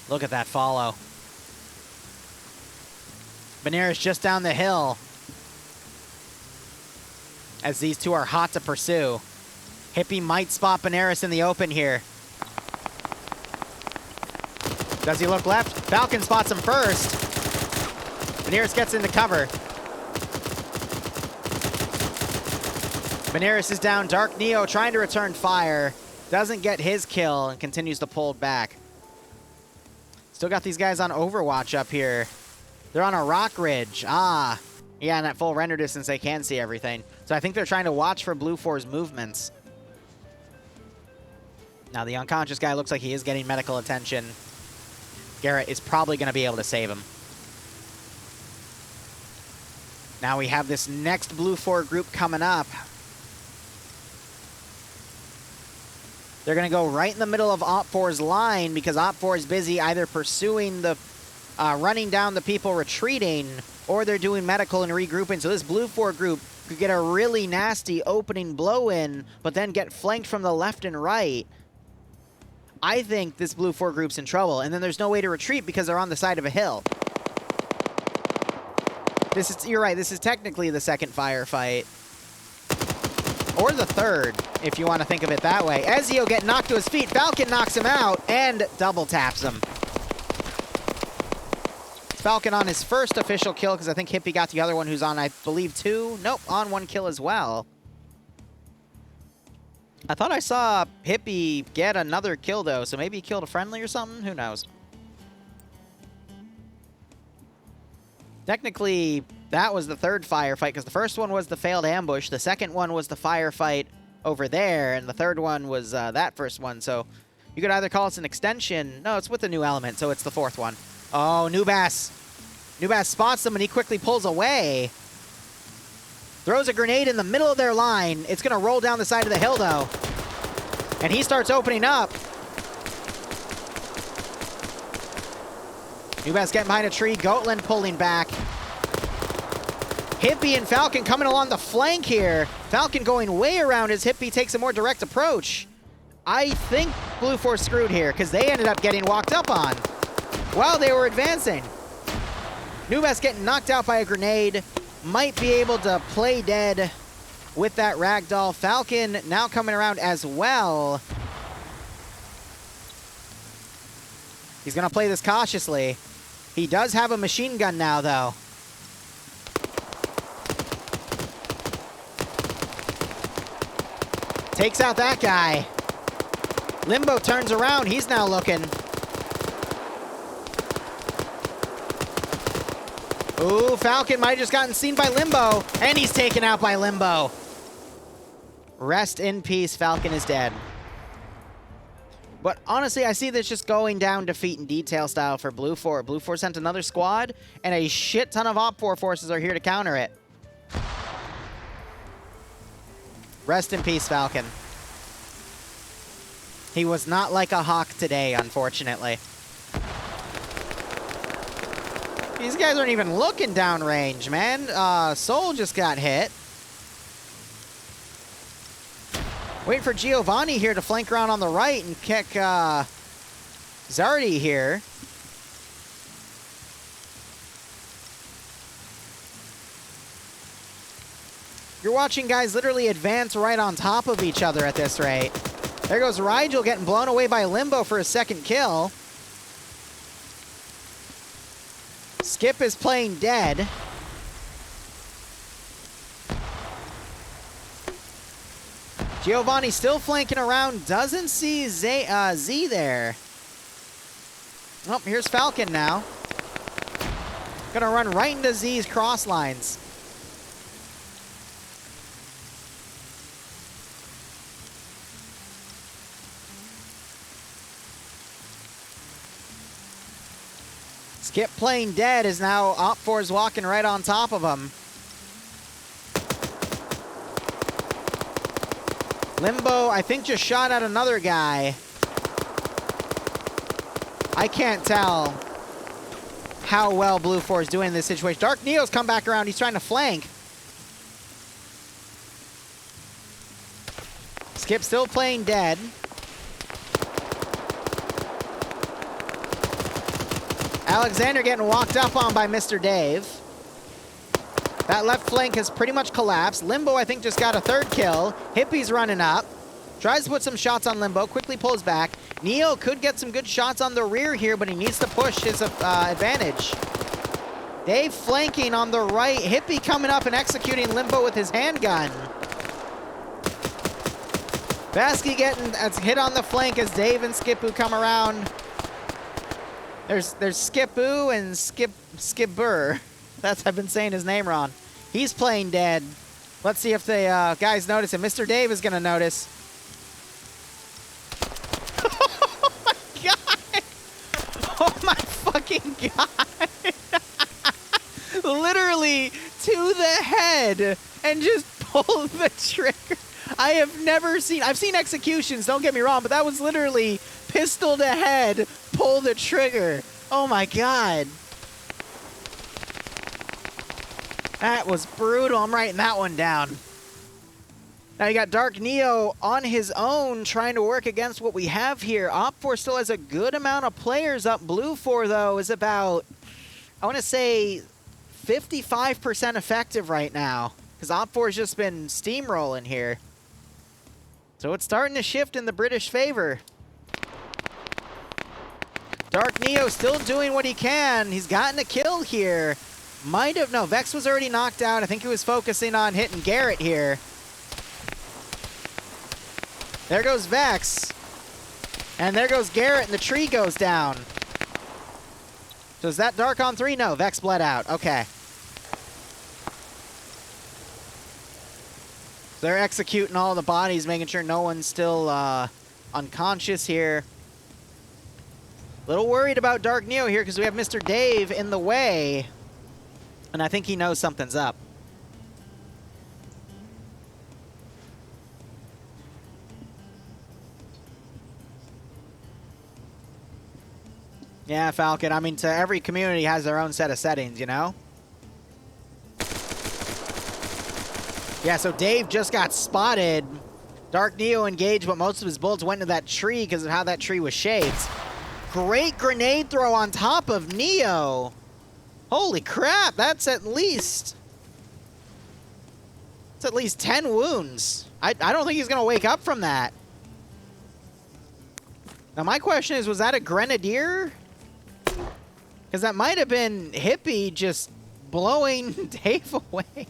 Look at that follow. Benares just down the hill as these two are hot to pursue. Hippie might spot Benares in the open here. Does he look left? Falcon spots him first. Benares gets into cover. Benares is down. Dark Neo trying to return fire. Doesn't get his kill and continues to pull back. Still got these guys on Overwatch up here. They're on a rock ridge. Ah. Yeah, and at full render distance, they can see everything. So I think they're trying to watch for Blue 4's movements. Now, the unconscious guy looks like he is getting medical attention. Garrett is probably going to be able to save him. Now we have this next Blue 4 group coming up. They're going to go right in the middle of Op 4's line because Op 4 is busy either pursuing the, running down the people retreating, or they're doing medical and regrouping. So this Blue 4 group could get a really nasty opening blow-in, but then get flanked from the left and right. I think this Blue 4 group's in trouble, and then there's no way to retreat because they're on the side of a hill. You're right, this is technically the second firefight. Or the third, if you want to think of it that way. Ezio get knocked to his feet, Falcon knocks him out, and double taps him. Falcon on his first official kill, because I think Hippie got the other one who's on, I believe, 2. Nope, on 1 kill as well. I thought I saw Hippie get another kill, though, so maybe he killed a friendly or something? Who knows? Technically, that was the third firefight, because the first one was the failed ambush, the second one was the firefight over there, and the third one was that first one, so you could either call it an extension. No, it's with a new element, so it's the fourth one. Oh, Nubas. Nubas spots them, and he quickly pulls away. Throws a grenade in the middle of their line. It's going to roll down the side of the hill, though. And he starts opening up. Nubas getting behind a tree. Goatland pulling back. Hippie and Falcon coming along the flank here. Falcon going way around as Hippie takes a more direct approach. I think Blue 4 screwed here because they ended up getting walked up on while they were advancing. Nubas getting knocked out by a grenade. Might be able to play dead with that ragdoll. Falcon now coming around as well. He's going to play this cautiously. He does have a machine gun now, though. Takes out that guy. Limbo turns around. He's now looking. Ooh, Falcon might have just gotten seen by Limbo, and he's taken out by Limbo. Rest in peace, Falcon is dead. But honestly, I see this just going down defeat and detail style for Blue 4. Blue 4 sent another squad, and a shit ton of Op 4 forces are here to counter it. Rest in peace, Falcon. He was not like a hawk today, unfortunately. These guys aren't even looking downrange, man. Soul just got hit. Waiting for Giovanni here to flank around on the right and kick Zardy here. You're watching guys literally advance right on top of each other at this rate. There goes Rigel getting blown away by Limbo for a second kill. Skip is playing dead. Giovanni still flanking around, doesn't see Z there. Oh, here's Falcon now. Gonna run right into Z's cross lines. Skip playing dead is now OpFor's walking right on top of him. Limbo, I think, just shot at another guy. I can't tell how well Blue 4 is doing in this situation. Dark Neo's come back around. He's trying to flank. Skip still playing dead. Alexander getting walked up on by Mr. Dave. That left flank has pretty much collapsed. Limbo, I think, just got a third kill. Hippie's running up. Tries to put some shots on Limbo. Quickly pulls back. Neo could get some good shots on the rear here, but he needs to push his advantage. Dave flanking on the right. Hippie coming up and executing Limbo with his handgun. Basky getting hit on the flank as Dave and Skipu come around. There's Skipu and Skipper. I've been saying his name wrong. He's playing dead. Let's see if the guys notice it. Mr. Dave is gonna notice. Oh my god! Oh my fucking god! Literally to the head and just pulled the trigger. I have never seen. I've seen executions. Don't get me wrong, but that was literally pistol to head, pull the trigger. Oh my god. That was brutal. I'm writing that one down. Now you got Dark Neo on his own trying to work against what we have here. OpFor still has a good amount of players up. Blue 4, though, is about, I want to say, 55% effective right now. Because OpFor's just been steamrolling here. So it's starting to shift in the British favor. Dark Neo still doing what he can. He's gotten a kill here. Might have, no, Vex was already knocked out. I think he was focusing on hitting Garrett here. There goes Vex. And there goes Garrett, and the tree goes down. So is that Dark on 3? No, Vex bled out. Okay. They're executing all the bodies, making sure no one's still unconscious here. Little worried about Dark Neo here because we have Mr. Dave in the way. And I think he knows something's up. Yeah, Falcon. I mean, to every community has their own set of settings, you know? Yeah, so Dave just got spotted. Dark Neo engaged, but most of his bullets went into that tree because of how that tree was shaped. Great grenade throw on top of Neo. Holy crap, that's at least 10 wounds. I don't think he's going to wake up from that. Now my question is, was that a grenadier? Because that might have been Hippie just blowing Dave away. It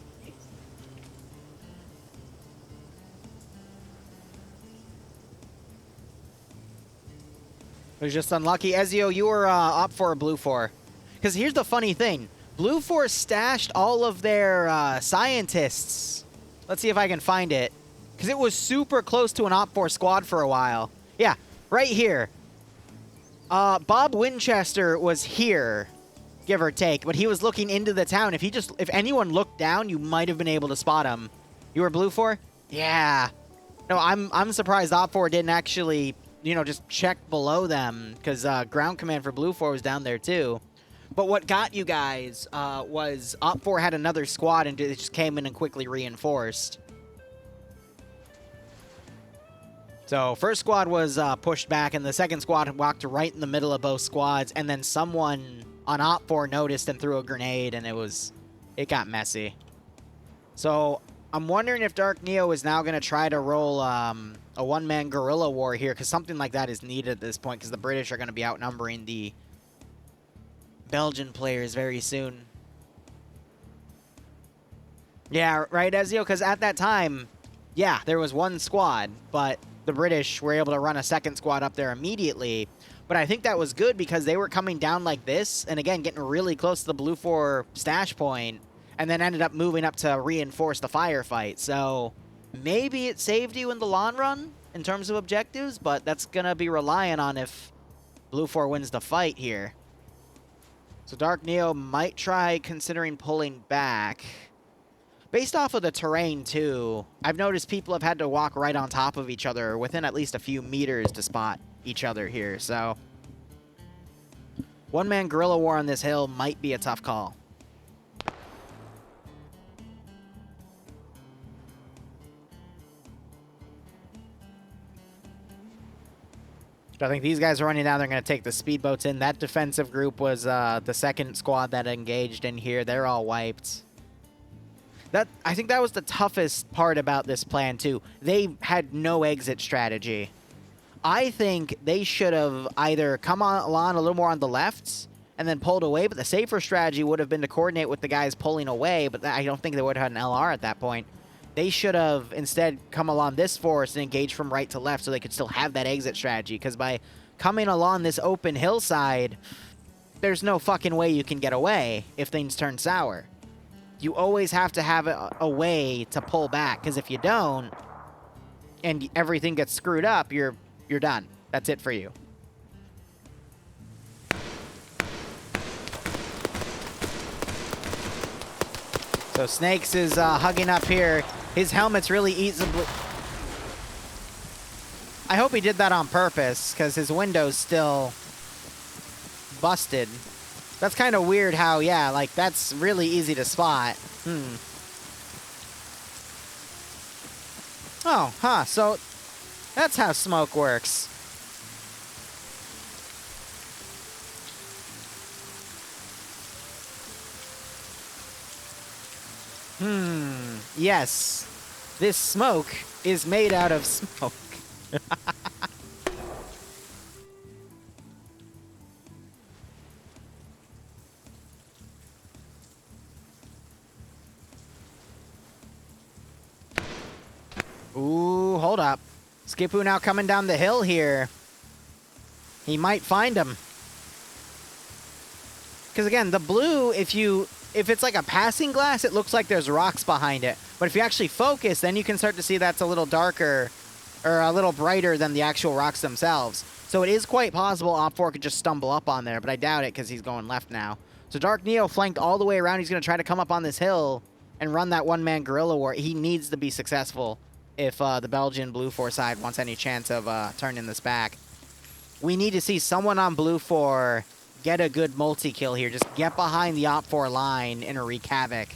was just unlucky. Ezio, you were up for a Blue 4. Because here's the funny thing. Blue 4 stashed all of their scientists. Let's see if I can find it. Because it was super close to an OpFor squad for a while. Yeah, right here. Bob Winchester was here, give or take, but he was looking into the town. If anyone looked down, you might have been able to spot him. You were Blue 4? Yeah. No, I'm surprised OpFor didn't actually, you know, just check below them, because ground command for Blue 4 was down there too. But what got you guys was OpFor had another squad and it just came in and quickly reinforced. So first squad was pushed back, and the second squad walked right in the middle of both squads, and then someone on OpFor noticed and threw a grenade, and it got messy. So I'm wondering if Dark Neo is now going to try to roll a one-man guerrilla war here, because something like that is needed at this point, because the British are going to be outnumbering the Belgian players very soon. Yeah, right, Ezio? Because at that time, yeah, there was one squad, but the British were able to run a second squad up there immediately. But I think that was good because they were coming down like this, and again, getting really close to the Blue 4 stash point, and then ended up moving up to reinforce the firefight. So maybe it saved you in the long run in terms of objectives, but that's going to be relying on if Blue 4 wins the fight here. So Dark Neo might try considering pulling back. Based off of the terrain, too, I've noticed people have had to walk right on top of each other within at least a few meters to spot each other here, so one-man guerrilla war on this hill might be a tough call. I think these guys are running down. They're going to take the speedboats in. That defensive group was the second squad that engaged in here. They're all wiped. I think that was the toughest part about this plan, too. They had no exit strategy. I think they should have either come along a little more on the left and then pulled away, but the safer strategy would have been to coordinate with the guys pulling away, but I don't think they would have had an LR at that point. They should have instead come along this force and engaged from right to left so they could still have that exit strategy, because by coming along this open hillside, there's no fucking way you can get away if things turn sour. You always have to have a way to pull back, because if you don't, and everything gets screwed up, you're done. That's it for you. So Snakes is hugging up here. His helmet's really easily... I hope he did that on purpose, because his window's still busted. That's kind of weird how, yeah, like, that's really easy to spot. Oh, huh, so that's how smoke works. Yes. This smoke is made out of smoke. Ooh, hold up. Skippoo now coming down the hill here. He might find him. Because again, the blue, if it's like a passing glass, it looks like there's rocks behind it. But if you actually focus, then you can start to see that's a little darker or a little brighter than the actual rocks themselves. So it is quite possible OFCRA could just stumble up on there, but I doubt it because he's going left now. So Dark Neo flanked all the way around. He's going to try to come up on this hill and run that one-man guerrilla war. He needs to be successful if the Belgian Blue 4 side wants any chance of turning this back. We need to see someone on Blue 4 get a good multi-kill here. Just get behind the OPFOR line and wreak havoc.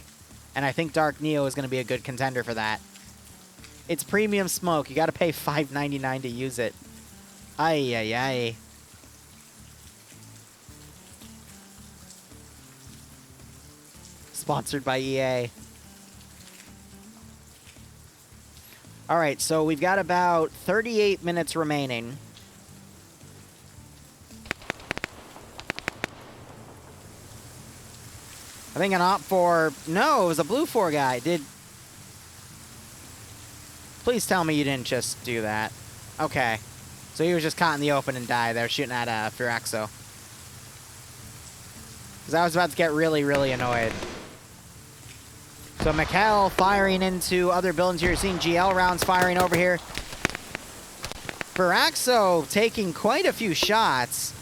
And I think Dark Neo is going to be a good contender for that. It's premium smoke. You got to pay $5.99 to use it. Ay, ay, ay. Sponsored by EA. All right, so we've got about 38 minutes remaining. I think an OPFOR... No, it was a Blue 4 guy. Please tell me you didn't just do that. Okay. So he was just caught in the open and died. They were shooting at Firaxo. Because I was about to get really, really annoyed. So Mikhail firing into other buildings here. You're seeing GL rounds firing over here. Firaxo taking quite a few shots.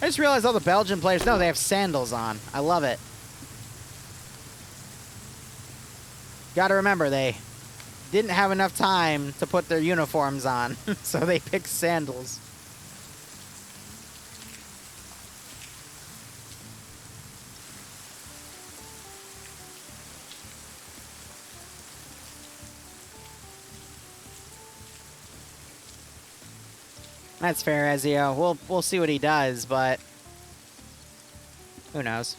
I just realized all the Belgian players, no, they have sandals on. I love it. Gotta remember, they didn't have enough time to put their uniforms on, so they picked sandals. That's fair, Ezio. We'll see what he does, but who knows?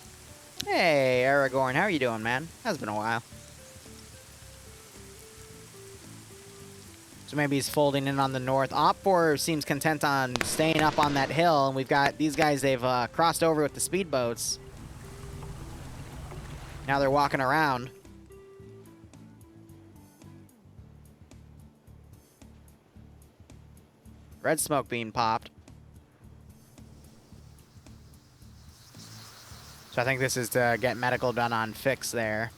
Hey, Aragorn, how are you doing, man? It's been a while. So maybe he's folding in on the north. OFCRA seems content on staying up on that hill, and we've got these guys, they've crossed over with the speedboats. Now they're walking around. Red smoke being popped. So I think this is to get medical done on Fix there.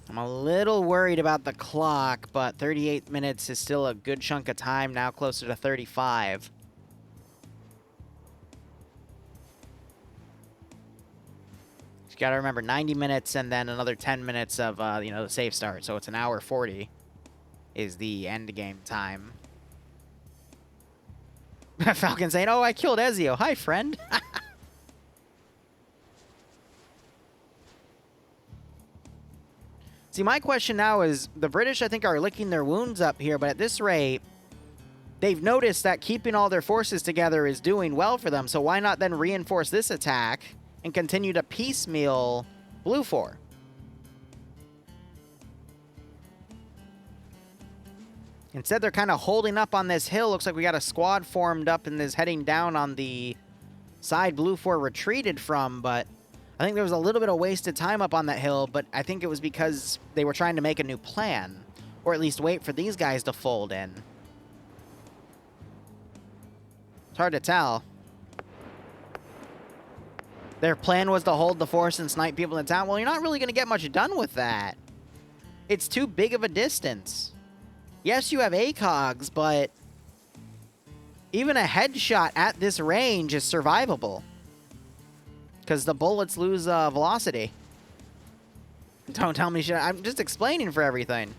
I'm a little worried about the clock, but 38 minutes is still a good chunk of time, now closer to 35. You gotta remember, 90 minutes and then another 10 minutes of, you know, the safe start. So it's an hour 40 is the end game time. Falcon saying, oh, I killed Ezio. Hi, friend. See, my question now is, the British, I think, are licking their wounds up here, but at this rate, they've noticed that keeping all their forces together is doing well for them, so why not then reinforce this attack and continue to piecemeal Blue 4? Instead, they're kind of holding up on this hill. Looks like we got a squad formed up and is heading down on the side Blue 4 retreated from, but I think there was a little bit of wasted time up on that hill, but I think it was because they were trying to make a new plan, or at least wait for these guys to fold in. It's hard to tell. Their plan was to hold the force and snipe people in town. Well, you're not really going to get much done with that. It's too big of a distance. Yes, you have ACOGs, but even a headshot at this range is survivable, because the bullets lose velocity. Don't tell me shit. I'm just explaining for everything.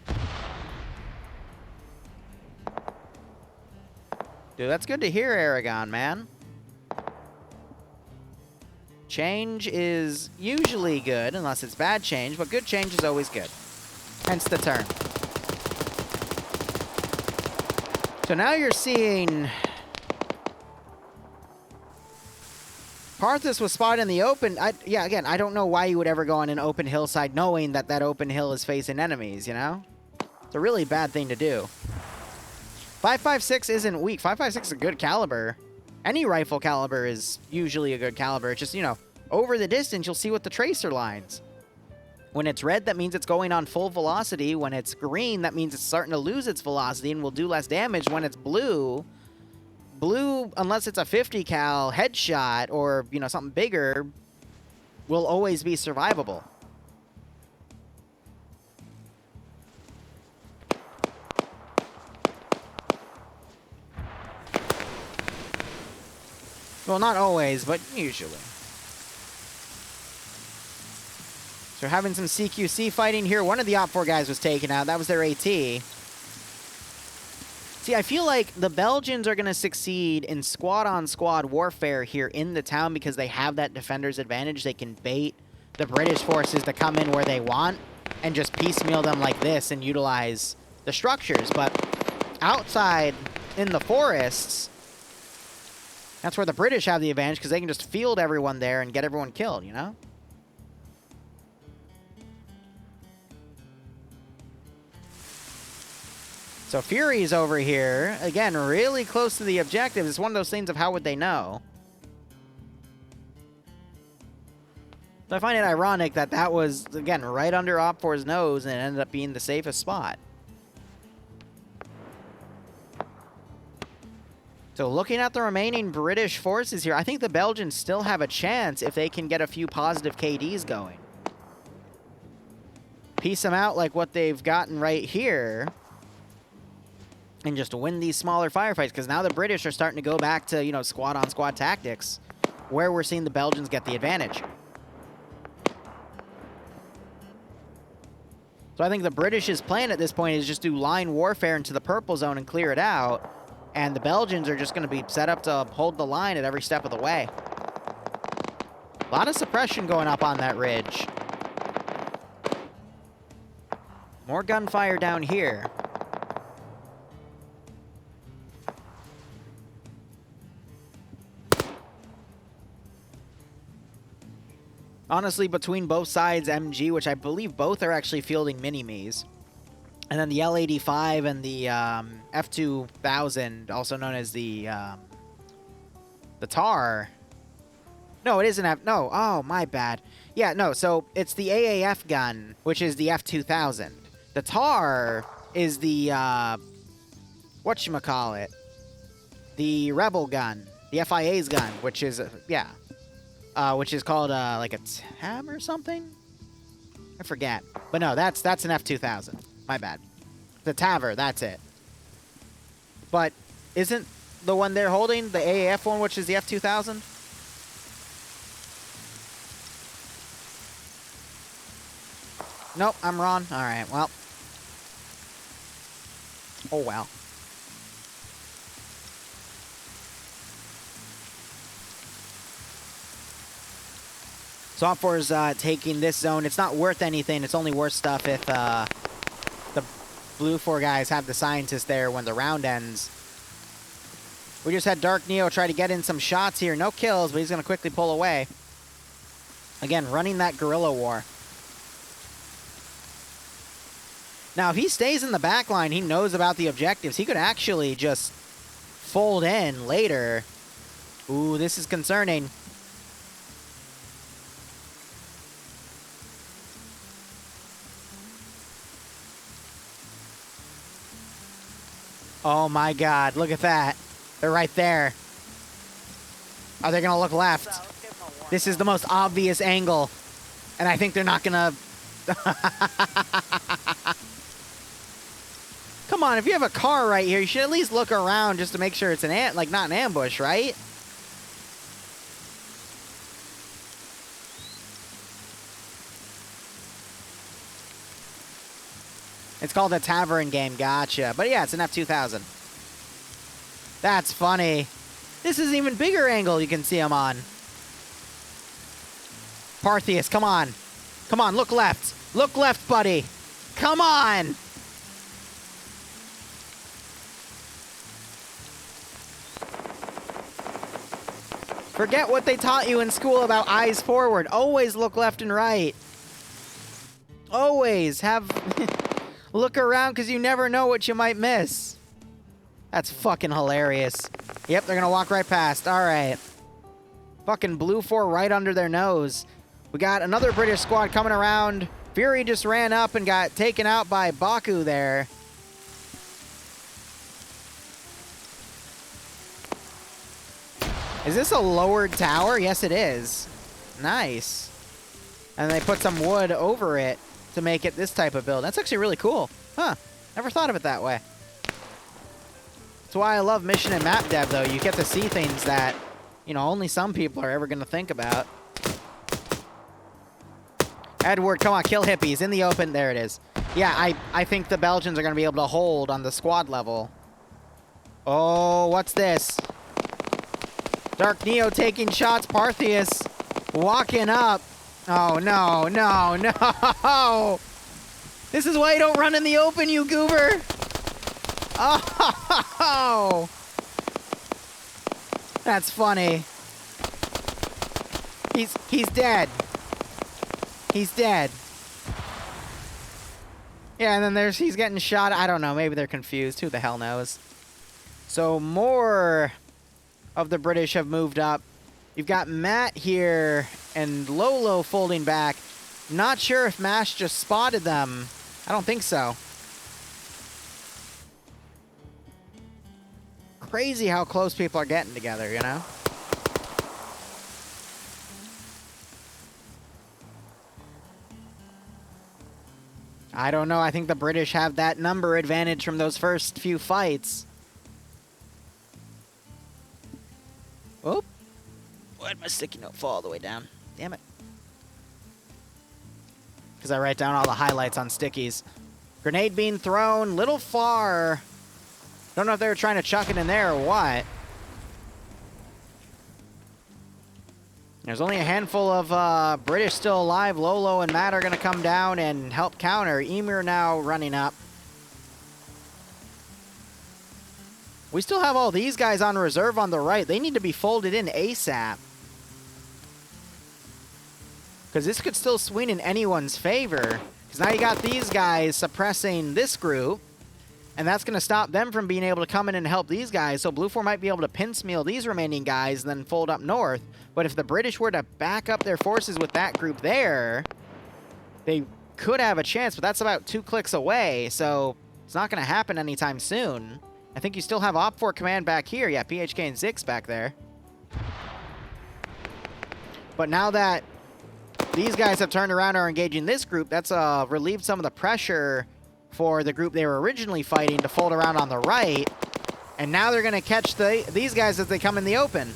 Dude, that's good to hear, Aragon, man. Change is usually good, unless it's bad change, but good change is always good. Hence the term. So now you're seeing Parthas was spotted in the open. Yeah, again, I don't know why you would ever go on an open hillside knowing that that open hill is facing enemies, you know? It's a really bad thing to do. 5.56 isn't weak. 5.56 is a good caliber. Any rifle caliber is usually a good caliber. It's just, you know, over the distance, you'll see with the tracer lines. When it's red, that means it's going on full velocity. When it's green, that means it's starting to lose its velocity and will do less damage. When it's blue, unless it's a 50 cal headshot or, you know, something bigger, will always be survivable. Well, not always, but usually. So we're having some CQC fighting here. One of the OFCRA guys was taken out. That was their AT. See, I feel like the Belgians are going to succeed in squad-on-squad warfare here in the town because they have that defender's advantage. They can bait the British forces to come in where they want and just piecemeal them like this and utilize the structures. But outside in the forests, that's where the British have the advantage because they can just field everyone there and get everyone killed, you know? So Fury's over here, again, really close to the objective. It's one of those things of how would they know. So I find it ironic that that was, again, right under OFCRA's nose and it ended up being the safest spot. So looking at the remaining British forces here, I think the Belgians still have a chance if they can get a few positive KDs going. Piece them out like what they've gotten right here. And just win these smaller firefights, because now the British are starting to go back to, you know, squad-on-squad tactics, where we're seeing the Belgians get the advantage. So I think the British's plan at this point is just do line warfare into the purple zone and clear it out, and the Belgians are just going to be set up to hold the line at every step of the way. A lot of suppression going up on that ridge. More gunfire down here. Honestly, between both sides, MG, which I believe both are actually fielding mini-me's, and then the L85 and the F2000, also known as the TAR. No, it isn't F. No, oh, my bad. Yeah, no, so it's the AAF gun, which is the F2000. The TAR is the, whatchamacallit, the Rebel gun, the FIA's gun, which is, yeah, which is called, like a TAM or something? I forget. But no, that's an F2000. My bad. The TAVR, that's it. But isn't the one they're holding the AAF one, which is the F2000? Nope, I'm wrong. All right, well. Oh, well. So OFCRA's taking this zone. It's not worth anything. It's only worth stuff if the blue 4 guys have the scientist there when the round ends. We just had Dark Neo try to get in some shots here. No kills, but he's going to quickly pull away. Again, running that guerrilla war. Now, if he stays in the back line, he knows about the objectives. He could actually just fold in later. Ooh, this is concerning. Oh my god, look at that. They're right there. Are they gonna look left? This is the most obvious angle. And I think they're not gonna... Come on, if you have a car right here, you should at least look around just to make sure it's not an ambush, right? It's called a Tavern game, gotcha. But yeah, it's an F2000. That's funny. This is an even bigger angle you can see him on. Parthius, come on. Come on, look left. Look left, buddy. Come on. Forget what they taught you in school about eyes forward. Always look left and right. Always have... Look around because you never know what you might miss. That's fucking hilarious. Yep, they're going to walk right past. All right. Fucking blue 4 right under their nose. We got another British squad coming around. Fury just ran up and got taken out by Baku there. Is this a lowered tower? Yes, it is. Nice. And they put some wood over it to make it this type of build. That's actually really cool. Huh. Never thought of it that way. That's why I love mission and map dev, though. You get to see things that, you know, only some people are ever going to think about. Edward, come on, kill hippies. In the open. There it is. Yeah, I think the Belgians are going to be able to hold on the squad level. Oh, what's this? Dark Neo taking shots. Parthius walking up. Oh, no, no, no. This is why you don't run in the open, you goober. Oh. That's funny. He's dead. He's dead. Yeah, and then he's getting shot. I don't know. Maybe they're confused. Who the hell knows? So more of the British have moved up. You've got Matt here and Lolo folding back. Not sure if Mash just spotted them. I don't think so. Crazy how close people are getting together, you know? I don't know. I think the British have that number advantage from those first few fights. Whoop. Why'd my sticky note fall all the way down? Damn it. Because I write down all the highlights on stickies. Grenade being thrown, little far. Don't know if they were trying to chuck it in there or what. There's only a handful of British still alive. Lolo and Matt are going to come down and help counter. Emir now running up. We still have all these guys on reserve on the right. They need to be folded in ASAP. Because this could still swing in anyone's favor. Because now you got these guys suppressing this group. And that's going to stop them from being able to come in and help these guys. So Blue 4 might be able to piecemeal these remaining guys and then fold up north. But if the British were to back up their forces with that group there, they could have a chance. But that's about 2 clicks away. So it's not going to happen anytime soon. I think you still have OFCRA command back here. Yeah, PHK and Zix back there. But now that these guys have turned around and are engaging this group, that's relieved some of the pressure for the group they were originally fighting to fold around on the right. And now they're going to catch these guys as they come in the open.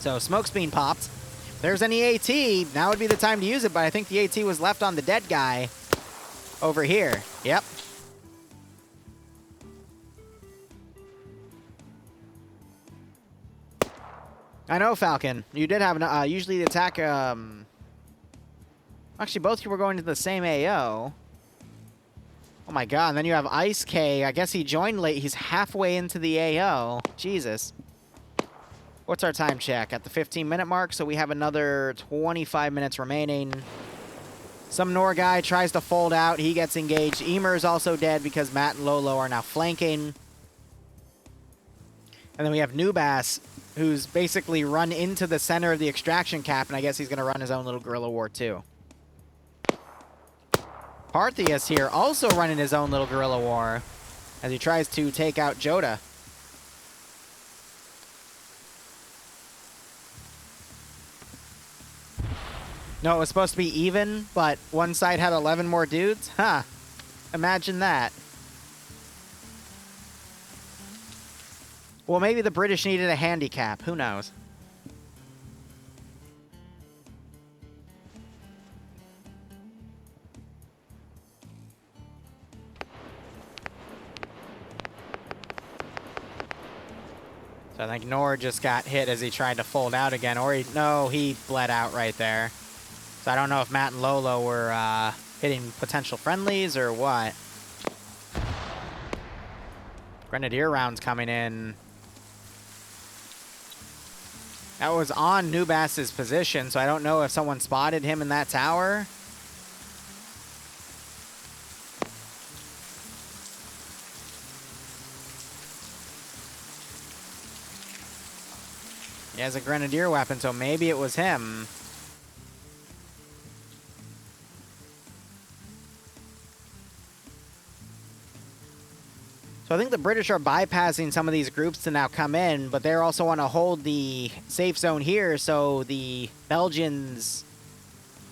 So smoke's being popped. If there's any AT, now would be the time to use it, but I think the AT was left on the dead guy over here. Yep. I know, Falcon. You did have an, usually the attack, actually, both of you were going to the same AO. Oh my god, and then you have Ice K. I guess he joined late. He's halfway into the AO. Jesus. What's our time check? At the 15-minute mark, so we have another 25 minutes remaining. Some Nor guy tries to fold out. He gets engaged. Emer is also dead because Matt and Lolo are now flanking. And then we have Nubas, who's basically run into the center of the extraction cap, and I guess he's going to run his own little guerrilla war too. Parthius here also running his own little guerrilla war as he tries to take out Joda. No, it was supposed to be even, but one side had 11 more dudes? Huh. Imagine that. Well, maybe the British needed a handicap. Who knows? So I think Nor just got hit as he tried to fold out again. Or no, he bled out right there. So I don't know if Matt and Lolo were hitting potential friendlies or what. Grenadier rounds coming in. That was on Nubas's position, so I don't know if someone spotted him in that tower. He has a grenadier weapon, so maybe it was him. So I think the British are bypassing some of these groups to now come in, but they also want to hold the safe zone here so the Belgians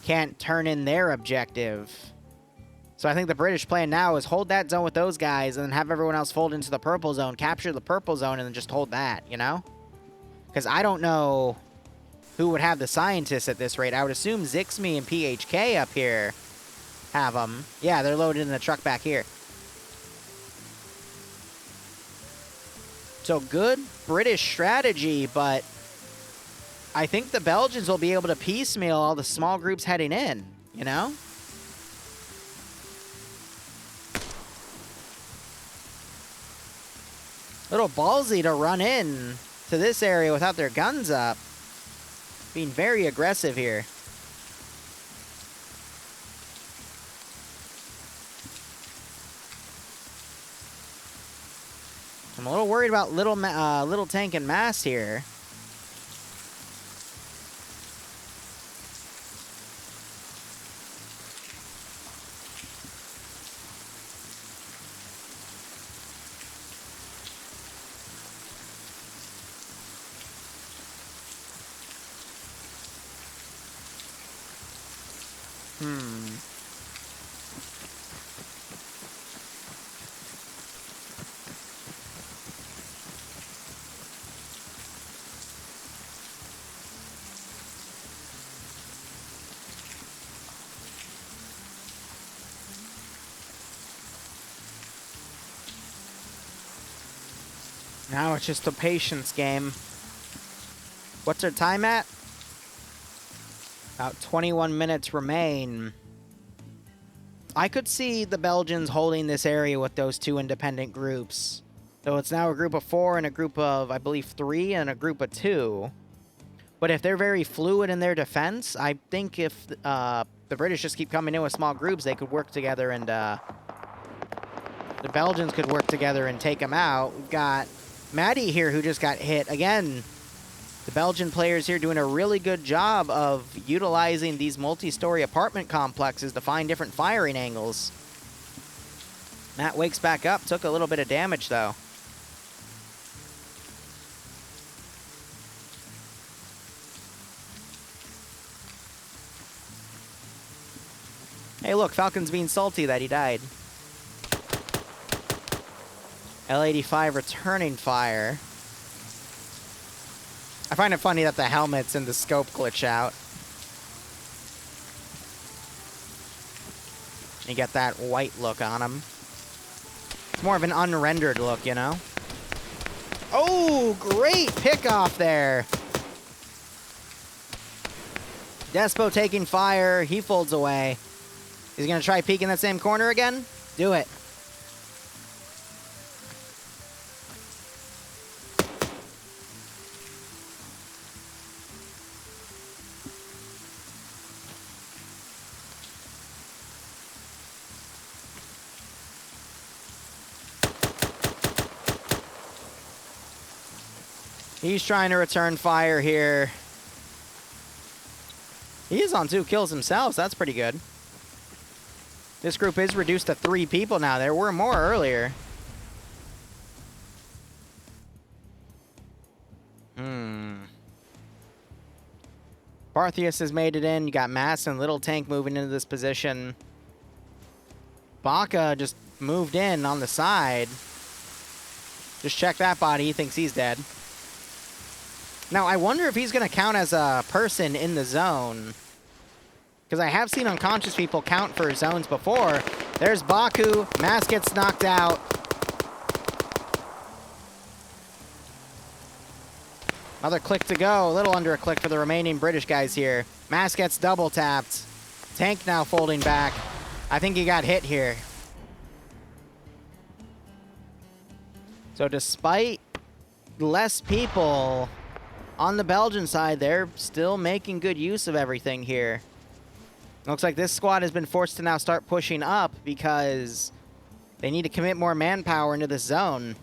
can't turn in their objective. So I think the British plan now is hold that zone with those guys and then have everyone else fold into the purple zone, capture the purple zone, and then just hold that, you know? Because I don't know who would have the scientists at this rate. I would assume Zixme and PHK up here have them. Yeah, they're loaded in the truck back here. So good British strategy, but I think the Belgians will be able to piecemeal all the small groups heading in, you know? Little ballsy to run in to this area without their guns up. Being very aggressive here. I'm a little worried about little tank and mass here. Now it's just a patience game. What's our time at? About 21 minutes remain. I could see the Belgians holding this area with those two independent groups. So it's now a group of 4 and a group of, I believe, 3 and a group of 2. But if they're very fluid in their defense, I think if the British just keep coming in with small groups, they could work together and the Belgians could work together and take them out. We've got Maddie here who just got hit. Again, the Belgian players here doing a really good job of utilizing these multi-story apartment complexes to find different firing angles. Matt wakes back up, took a little bit of damage though. Hey look, Falcon's being salty that he died. L85 returning fire. I find it funny that the helmets and the scope glitch out. You get that white look on them. It's more of an unrendered look, you know? Oh, great pickoff there. Despo taking fire. He folds away. He's going to try peeking that same corner again? Do it. He's trying to return fire here. He is on 2 kills himself, so that's pretty good. This group is reduced to 3 people now. There were more earlier. Barthius has made it in. You got Mass and Little Tank moving into this position. Baka just moved in on the side. Just check that body. He thinks he's dead. Now, I wonder if he's going to count as a person in the zone. Because I have seen unconscious people count for zones before. There's Baku. Mass gets knocked out. Another click to go. A little under a click for the remaining British guys here. Mass gets double tapped. Tank now folding back. I think he got hit here. So despite less people on the Belgian side, they're still making good use of everything here. Looks like this squad has been forced to now start pushing up because they need to commit more manpower into this zone.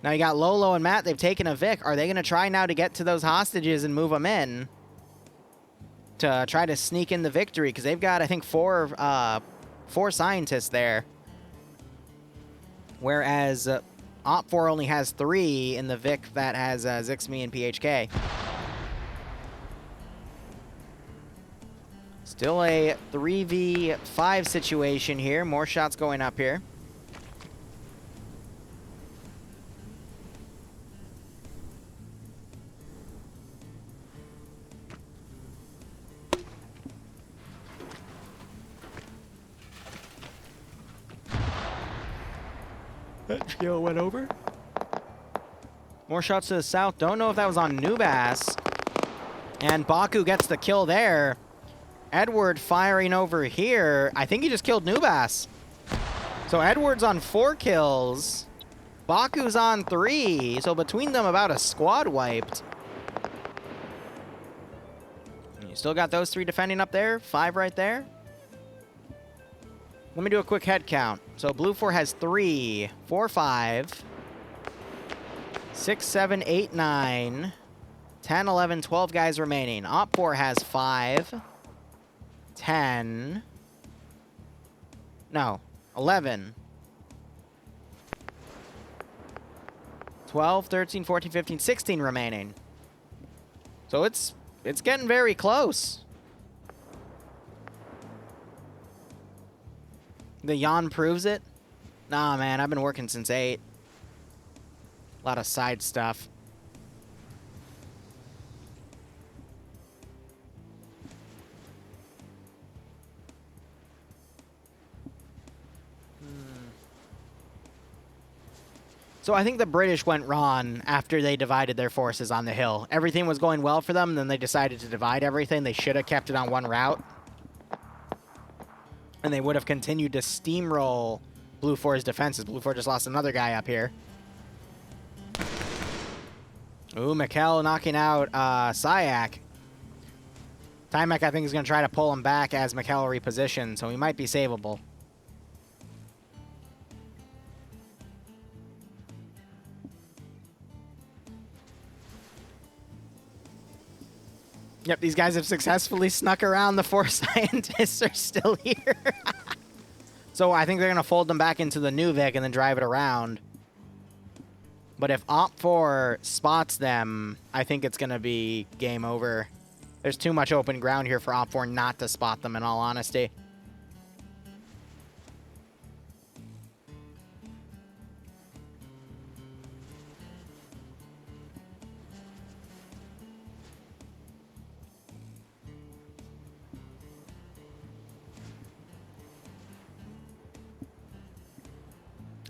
Now you got Lolo and Matt. They've taken a Vic. Are they going to try now to get to those hostages and move them in to try to sneak in the victory? Because they've got, I think, four scientists there. Whereas OPFOR only has 3 in the Vic that has Zixmi and PHK. Still a 3v5 situation here. More shots going up here. That skill went over. More shots to the south. Don't know if that was on Nubas. And Baku gets the kill there. Edward firing over here. I think he just killed Nubas. So Edward's on 4 kills. Baku's on 3. So between them, about a squad wiped. You still got those 3 defending up there. 5 right there. Let me do a quick head count. So Blue 4 has 3, 4, 5, 6, 7, 8, 9, 10, 11, 12 guys remaining. OPFOR has 5, 10, no, 11, 12, 13, 14, 15, 16 remaining. So it's getting very close. The yawn proves it. Nah, man, I've been working since 8. A lot of side stuff. So I think the British went wrong after they divided their forces on the hill. Everything was going well for them, then they decided to divide everything. They should have kept it on one route. And they would have continued to steamroll Blue 4's defenses. Blue 4 just lost another guy up here. Ooh, Mikkel knocking out Syak. Timek, I think, is going to try to pull him back as Mikkel repositions, so he might be savable. Yep, these guys have successfully snuck around. The 4 scientists are still here. So I think they're going to fold them back into the new Vic and then drive it around. But if OFCRA spots them, I think it's going to be game over. There's too much open ground here for OFCRA not to spot them, in all honesty.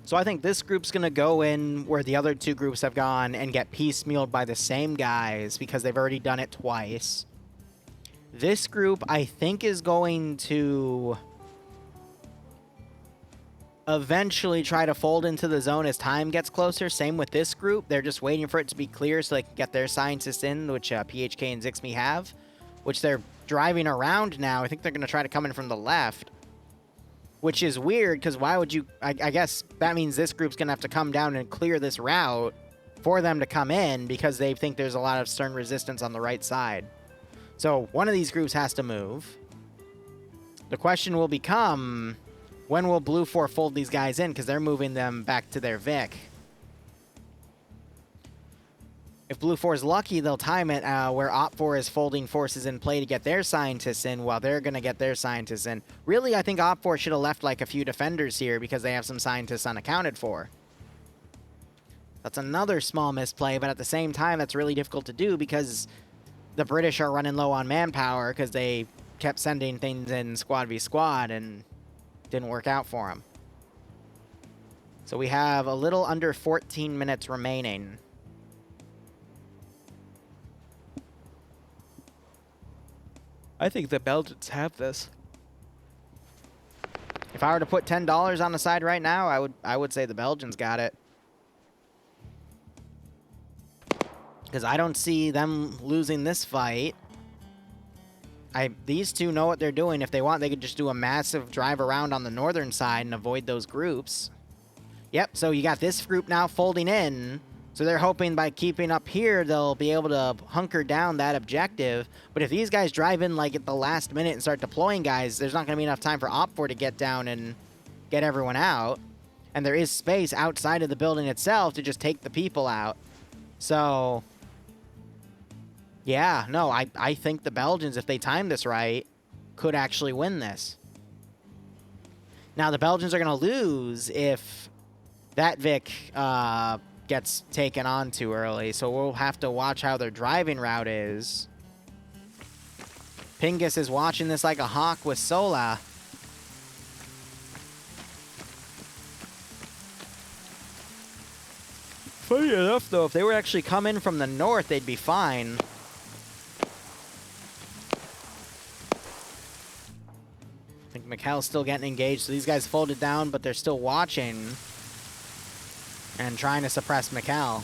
So I think this group's going to go in where the other 2 groups have gone and get piecemealed by the same guys because they've already done it twice. This group, I think, is going to eventually try to fold into the zone as time gets closer. Same with this group. They're just waiting for it to be clear so they can get their scientists in, which PHK and Zixme have, which they're driving around now. I think they're going to try to come in from the left. Which is weird, because why would you... I guess that means this group's going to have to come down and clear this route for them to come in, because they think there's a lot of stern resistance on the right side. So one of these groups has to move. The question will become, when will Blue 4 fold these guys in, because they're moving them back to their Vic. If Blue 4 is lucky, they'll time it where OFCRA is folding forces in play to get their scientists in while they're going to get their scientists in. Really, I think OFCRA should have left like a few defenders here because they have some scientists unaccounted for. That's another small misplay, but at the same time, that's really difficult to do because the British are running low on manpower because they kept sending things in squad v squad and didn't work out for them. So we have a little under 14 minutes remaining. I think the Belgians have this. If I were to put $10 on the side right now, I would say the Belgians got it. Because I don't see them losing this fight. These 2 know what they're doing. If they want, they could just do a massive drive around on the northern side and avoid those groups. Yep, so you got this group now folding in. So they're hoping by keeping up here, they'll be able to hunker down that objective. But if these guys drive in like at the last minute and start deploying guys, there's not going to be enough time for OFCRA to get down and get everyone out. And there is space outside of the building itself to just take the people out. So, yeah, no, I think the Belgians, if they time this right, could actually win this. Now, the Belgians are going to lose if that Vic... gets taken on too early, so we'll have to watch how their driving route is. Pingus is watching this like a hawk with Sola. Funny enough, though, if they were actually coming from the north, they'd be fine. I think Mikkel's still getting engaged, so these guys folded down, but they're still watching. And trying to suppress Mikkel.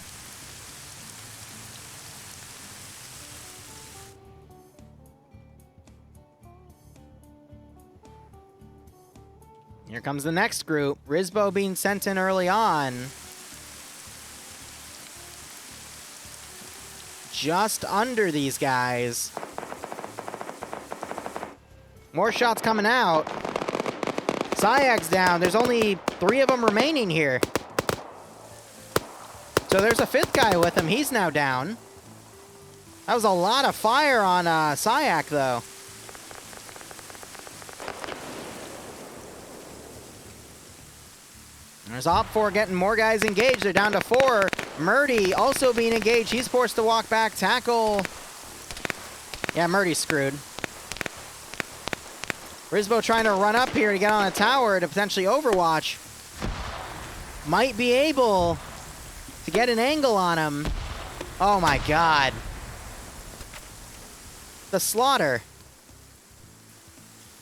Here comes the next group. Rizbo being sent in early on. Just under these guys. More shots coming out. Syak's down. There's only 3 of them remaining here. So there's a 5th guy with him. He's now down. That was a lot of fire on Syak, though. There's OFCRA getting more guys engaged. They're down to 4. Murdy also being engaged. He's forced to walk back. Tackle. Yeah, Murdy's screwed. Rizbo trying to run up here to get on a tower to potentially overwatch. Might be able... to get an angle on him. Oh my god. The slaughter.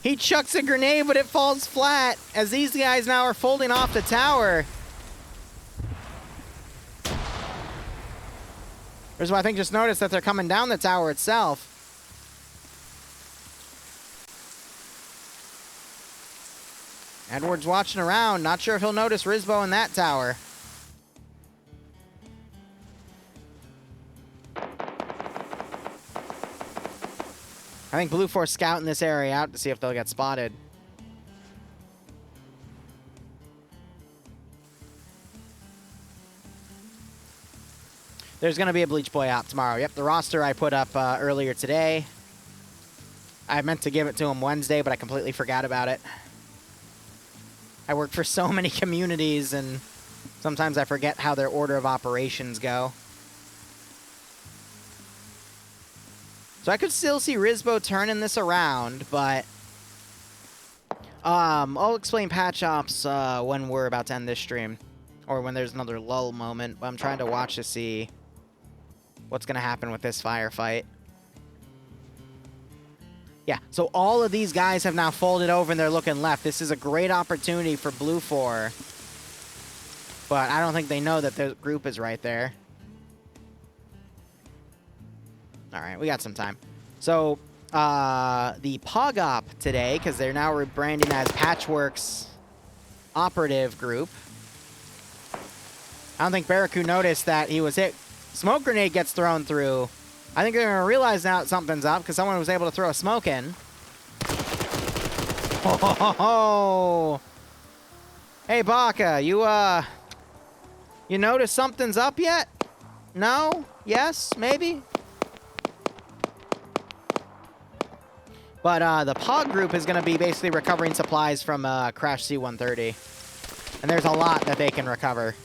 He chucks a grenade, but it falls flat as these guys now are folding off the tower. Rizbo, I think, just noticed that they're coming down the tower itself. Edward's watching around. Not sure if he'll notice Rizbo in that tower. I think Blue Force scouting this area out to see if they'll get spotted. There's going to be a Bleach Boy op tomorrow. Yep, the roster I put up earlier today. I meant to give it to him Wednesday, but I completely forgot about it. I work for so many communities, and sometimes I forget how their order of operations go. So I could still see Rizbo turning this around, but I'll explain patch ops when we're about to end this stream, or when there's another lull moment. But I'm trying to watch to see what's going to happen with this firefight. Yeah, so all of these guys have now folded over and they're looking left. This is a great opportunity for Blue 4. But I don't think they know that the group is right there. All right, we got some time. So, the Pog Op today, because they're now rebranding as Patchwork's operative group. I don't think Baraku noticed that he was hit. Smoke grenade gets thrown through. I think they're going to realize now that something's up because someone was able to throw a smoke in. Oh! Hey, Baka, you notice something's up yet? No? Yes? Maybe? But the Pog group is going to be basically recovering supplies from Crash C-130. And there's a lot that they can recover.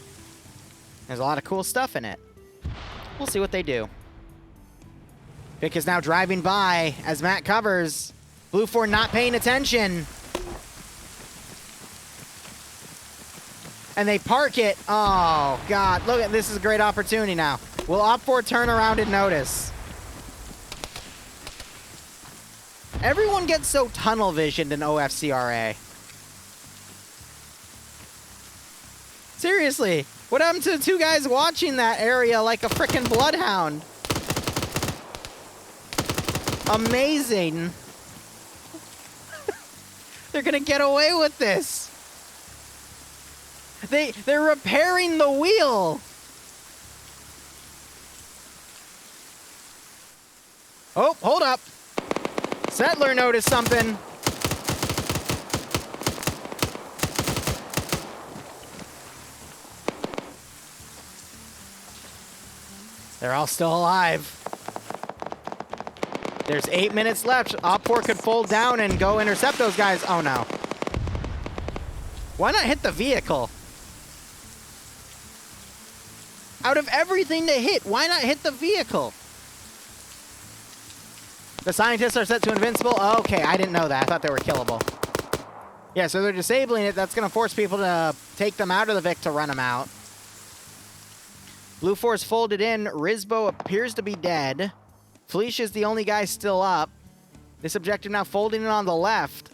There's a lot of cool stuff in it. We'll see what they do. Vic is now driving by as Matt covers. Blue 4 not paying attention. And they park it. Oh, God. Look, this is a great opportunity now. Will OP4 turn around and notice? Everyone gets so tunnel visioned in OFCRA. Seriously. What happened to the two guys watching that area like a frickin' bloodhound? Amazing. They're gonna get away with this. They're repairing the wheel. Oh, hold up. Settler noticed something. They're all still alive. There's 8 minutes left. OP4 could fold down and go intercept those guys. Oh, no. Why not hit the vehicle? Out of everything to hit, why not hit the vehicle? The scientists are set to invincible? Oh, okay, I didn't know that. I thought they were killable. Yeah, so they're disabling it. That's going to force people to take them out of the Vic to run them out. Blue Force folded in. Rizbo appears to be dead. Felicia's the only guy still up. This objective now folding in on the left.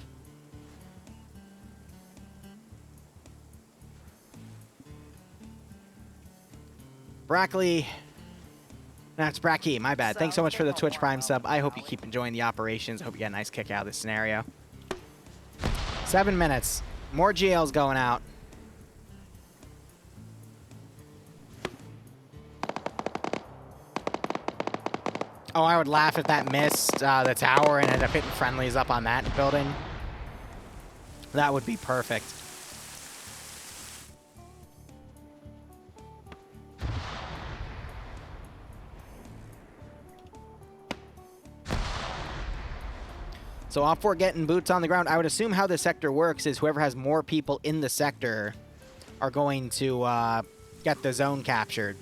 Brackley. That's Bracky, my bad. Thanks so much for the Twitch Prime sub. I hope you keep enjoying the operations. I hope you get a nice kick out of this scenario. 7 minutes. More GLs going out. Oh, I would laugh if that missed the tower and ended up hitting friendlies up on that building. That would be perfect. So OP4 getting boots on the ground. I would assume how this sector works is whoever has more people in the sector are going to get the zone captured.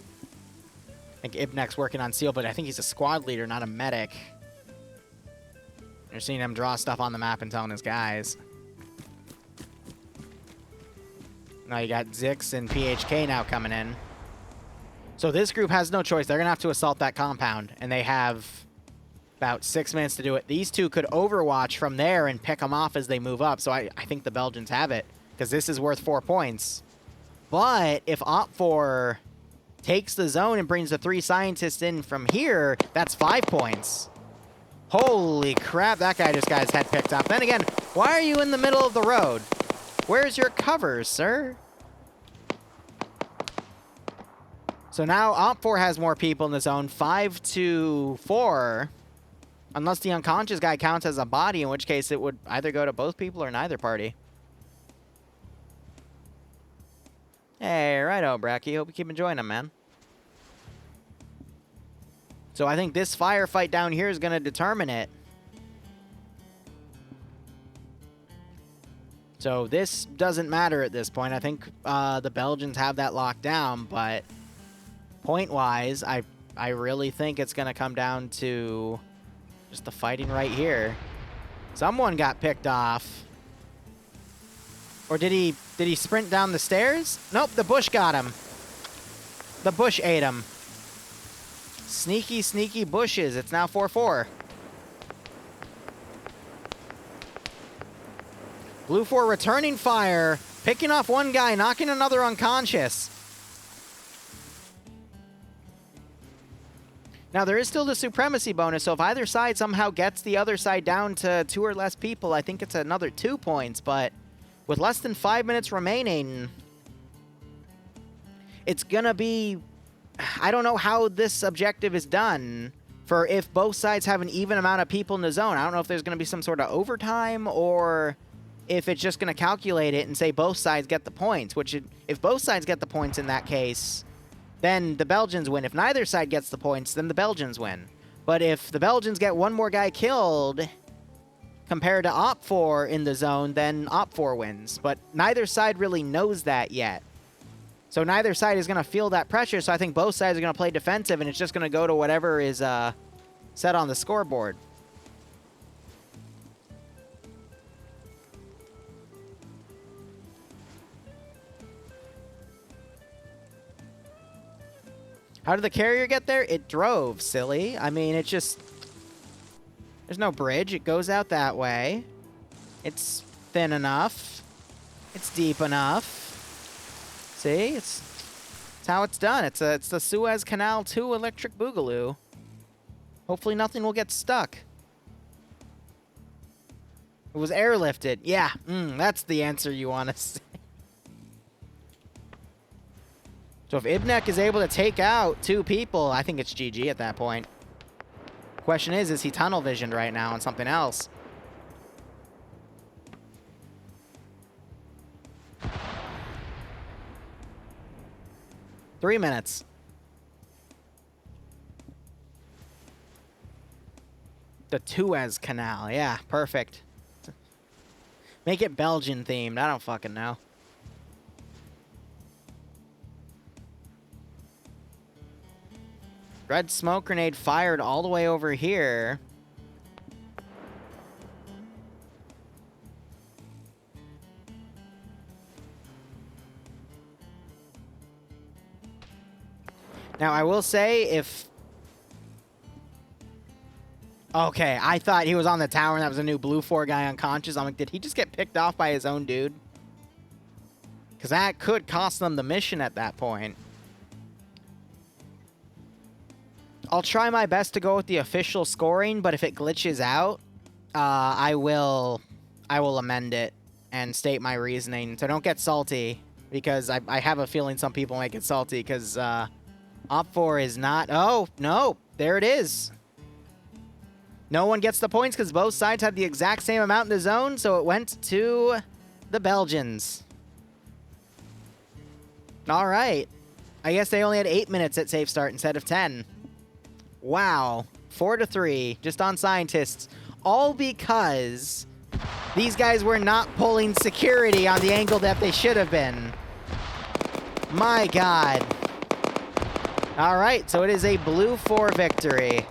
I think Ibnek's working on Seal, but I think he's a squad leader, not a medic. You're seeing him draw stuff on the map and telling his guys. Now you got Zix and PHK now coming in. So this group has no choice. They're going to have to assault that compound, and they have about 6 minutes to do it. These two could overwatch from there and pick them off as they move up, so I think the Belgians have it, because this is worth 4 points. But if OP4 takes the zone and brings the 3 scientists in from here, that's 5 points. Holy crap, that guy just got his head picked off. Then again, why are you in the middle of the road? Where's your cover, sir? So now OFCRA has more people in the zone, 5-4. Unless the unconscious guy counts as a body, in which case it would either go to both people or neither party. Hey, righto, Bracky. Hope you keep enjoying them, man. So I think this firefight down here is going to determine it. So this doesn't matter at this point. I think the Belgians have that locked down, but point-wise, I really think it's going to come down to just the fighting right here. Someone got picked off. Or did he sprint down the stairs? Nope, the bush got him. The bush ate him. Sneaky, sneaky bushes. It's now 4-4. Blue 4 returning fire, picking off one guy, knocking another unconscious. Now, there is still the supremacy bonus, so if either side somehow gets the other side down to 2 or less people, I think it's another 2 points, but with less than 5 minutes remaining, it's gonna be... I don't know how this objective is done for if both sides have an even amount of people in the zone. I don't know if there's gonna be some sort of overtime or if it's just gonna calculate it and say both sides get the points, which if both sides get the points in that case, then the Belgians win. If neither side gets the points, then the Belgians win. But if the Belgians get one more guy killed compared to OFCRA in the zone, then OFCRA wins. But neither side really knows that yet. So neither side is going to feel that pressure, so I think both sides are going to play defensive, and it's just going to go to whatever is set on the scoreboard. How did the carrier get there? It drove, silly. I mean, it just... There's no bridge. It goes out that way. It's thin enough. It's deep enough. See? It's how it's done. It's the Suez Canal 2 electric boogaloo. Hopefully nothing will get stuck. It was airlifted. Yeah, that's the answer you want to say. So if Ibnek is able to take out 2 people, I think it's GG at that point. Question is he tunnel visioned right now on something else? Three minutes. The Suez Canal. Yeah, perfect. Make it Belgian themed. I don't fucking know. Red smoke grenade fired all the way over here. Now, I will say if... Okay, I thought he was on the tower and that was a new Blue 4 guy unconscious. I'm like, did he just get picked off by his own dude? Because that could cost them the mission at that point. I'll try my best to go with the official scoring, but if it glitches out, I will amend it and state my reasoning. So don't get salty, because I have a feeling some people might get salty, because OFCRA is not... Oh, no, there it is. No one gets the points because both sides had the exact same amount in the zone, so it went to the Belgians. All right. I guess they only had 8 minutes at safe start instead of 10. Wow. 4-3, just on scientists. All because these guys were not pulling security on the angle that they should have been. My God. All right, so it is a Blue 4 victory.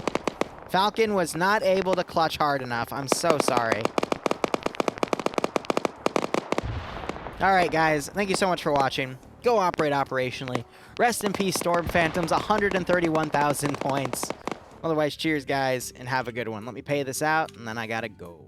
Falcon was not able to clutch hard enough. I'm so sorry. All right, guys. Thank you so much for watching. Go operate operationally. Rest in peace, Storm Phantoms. 131,000 points. Otherwise, cheers, guys, and have a good one. Let me pay this out, and then I gotta go.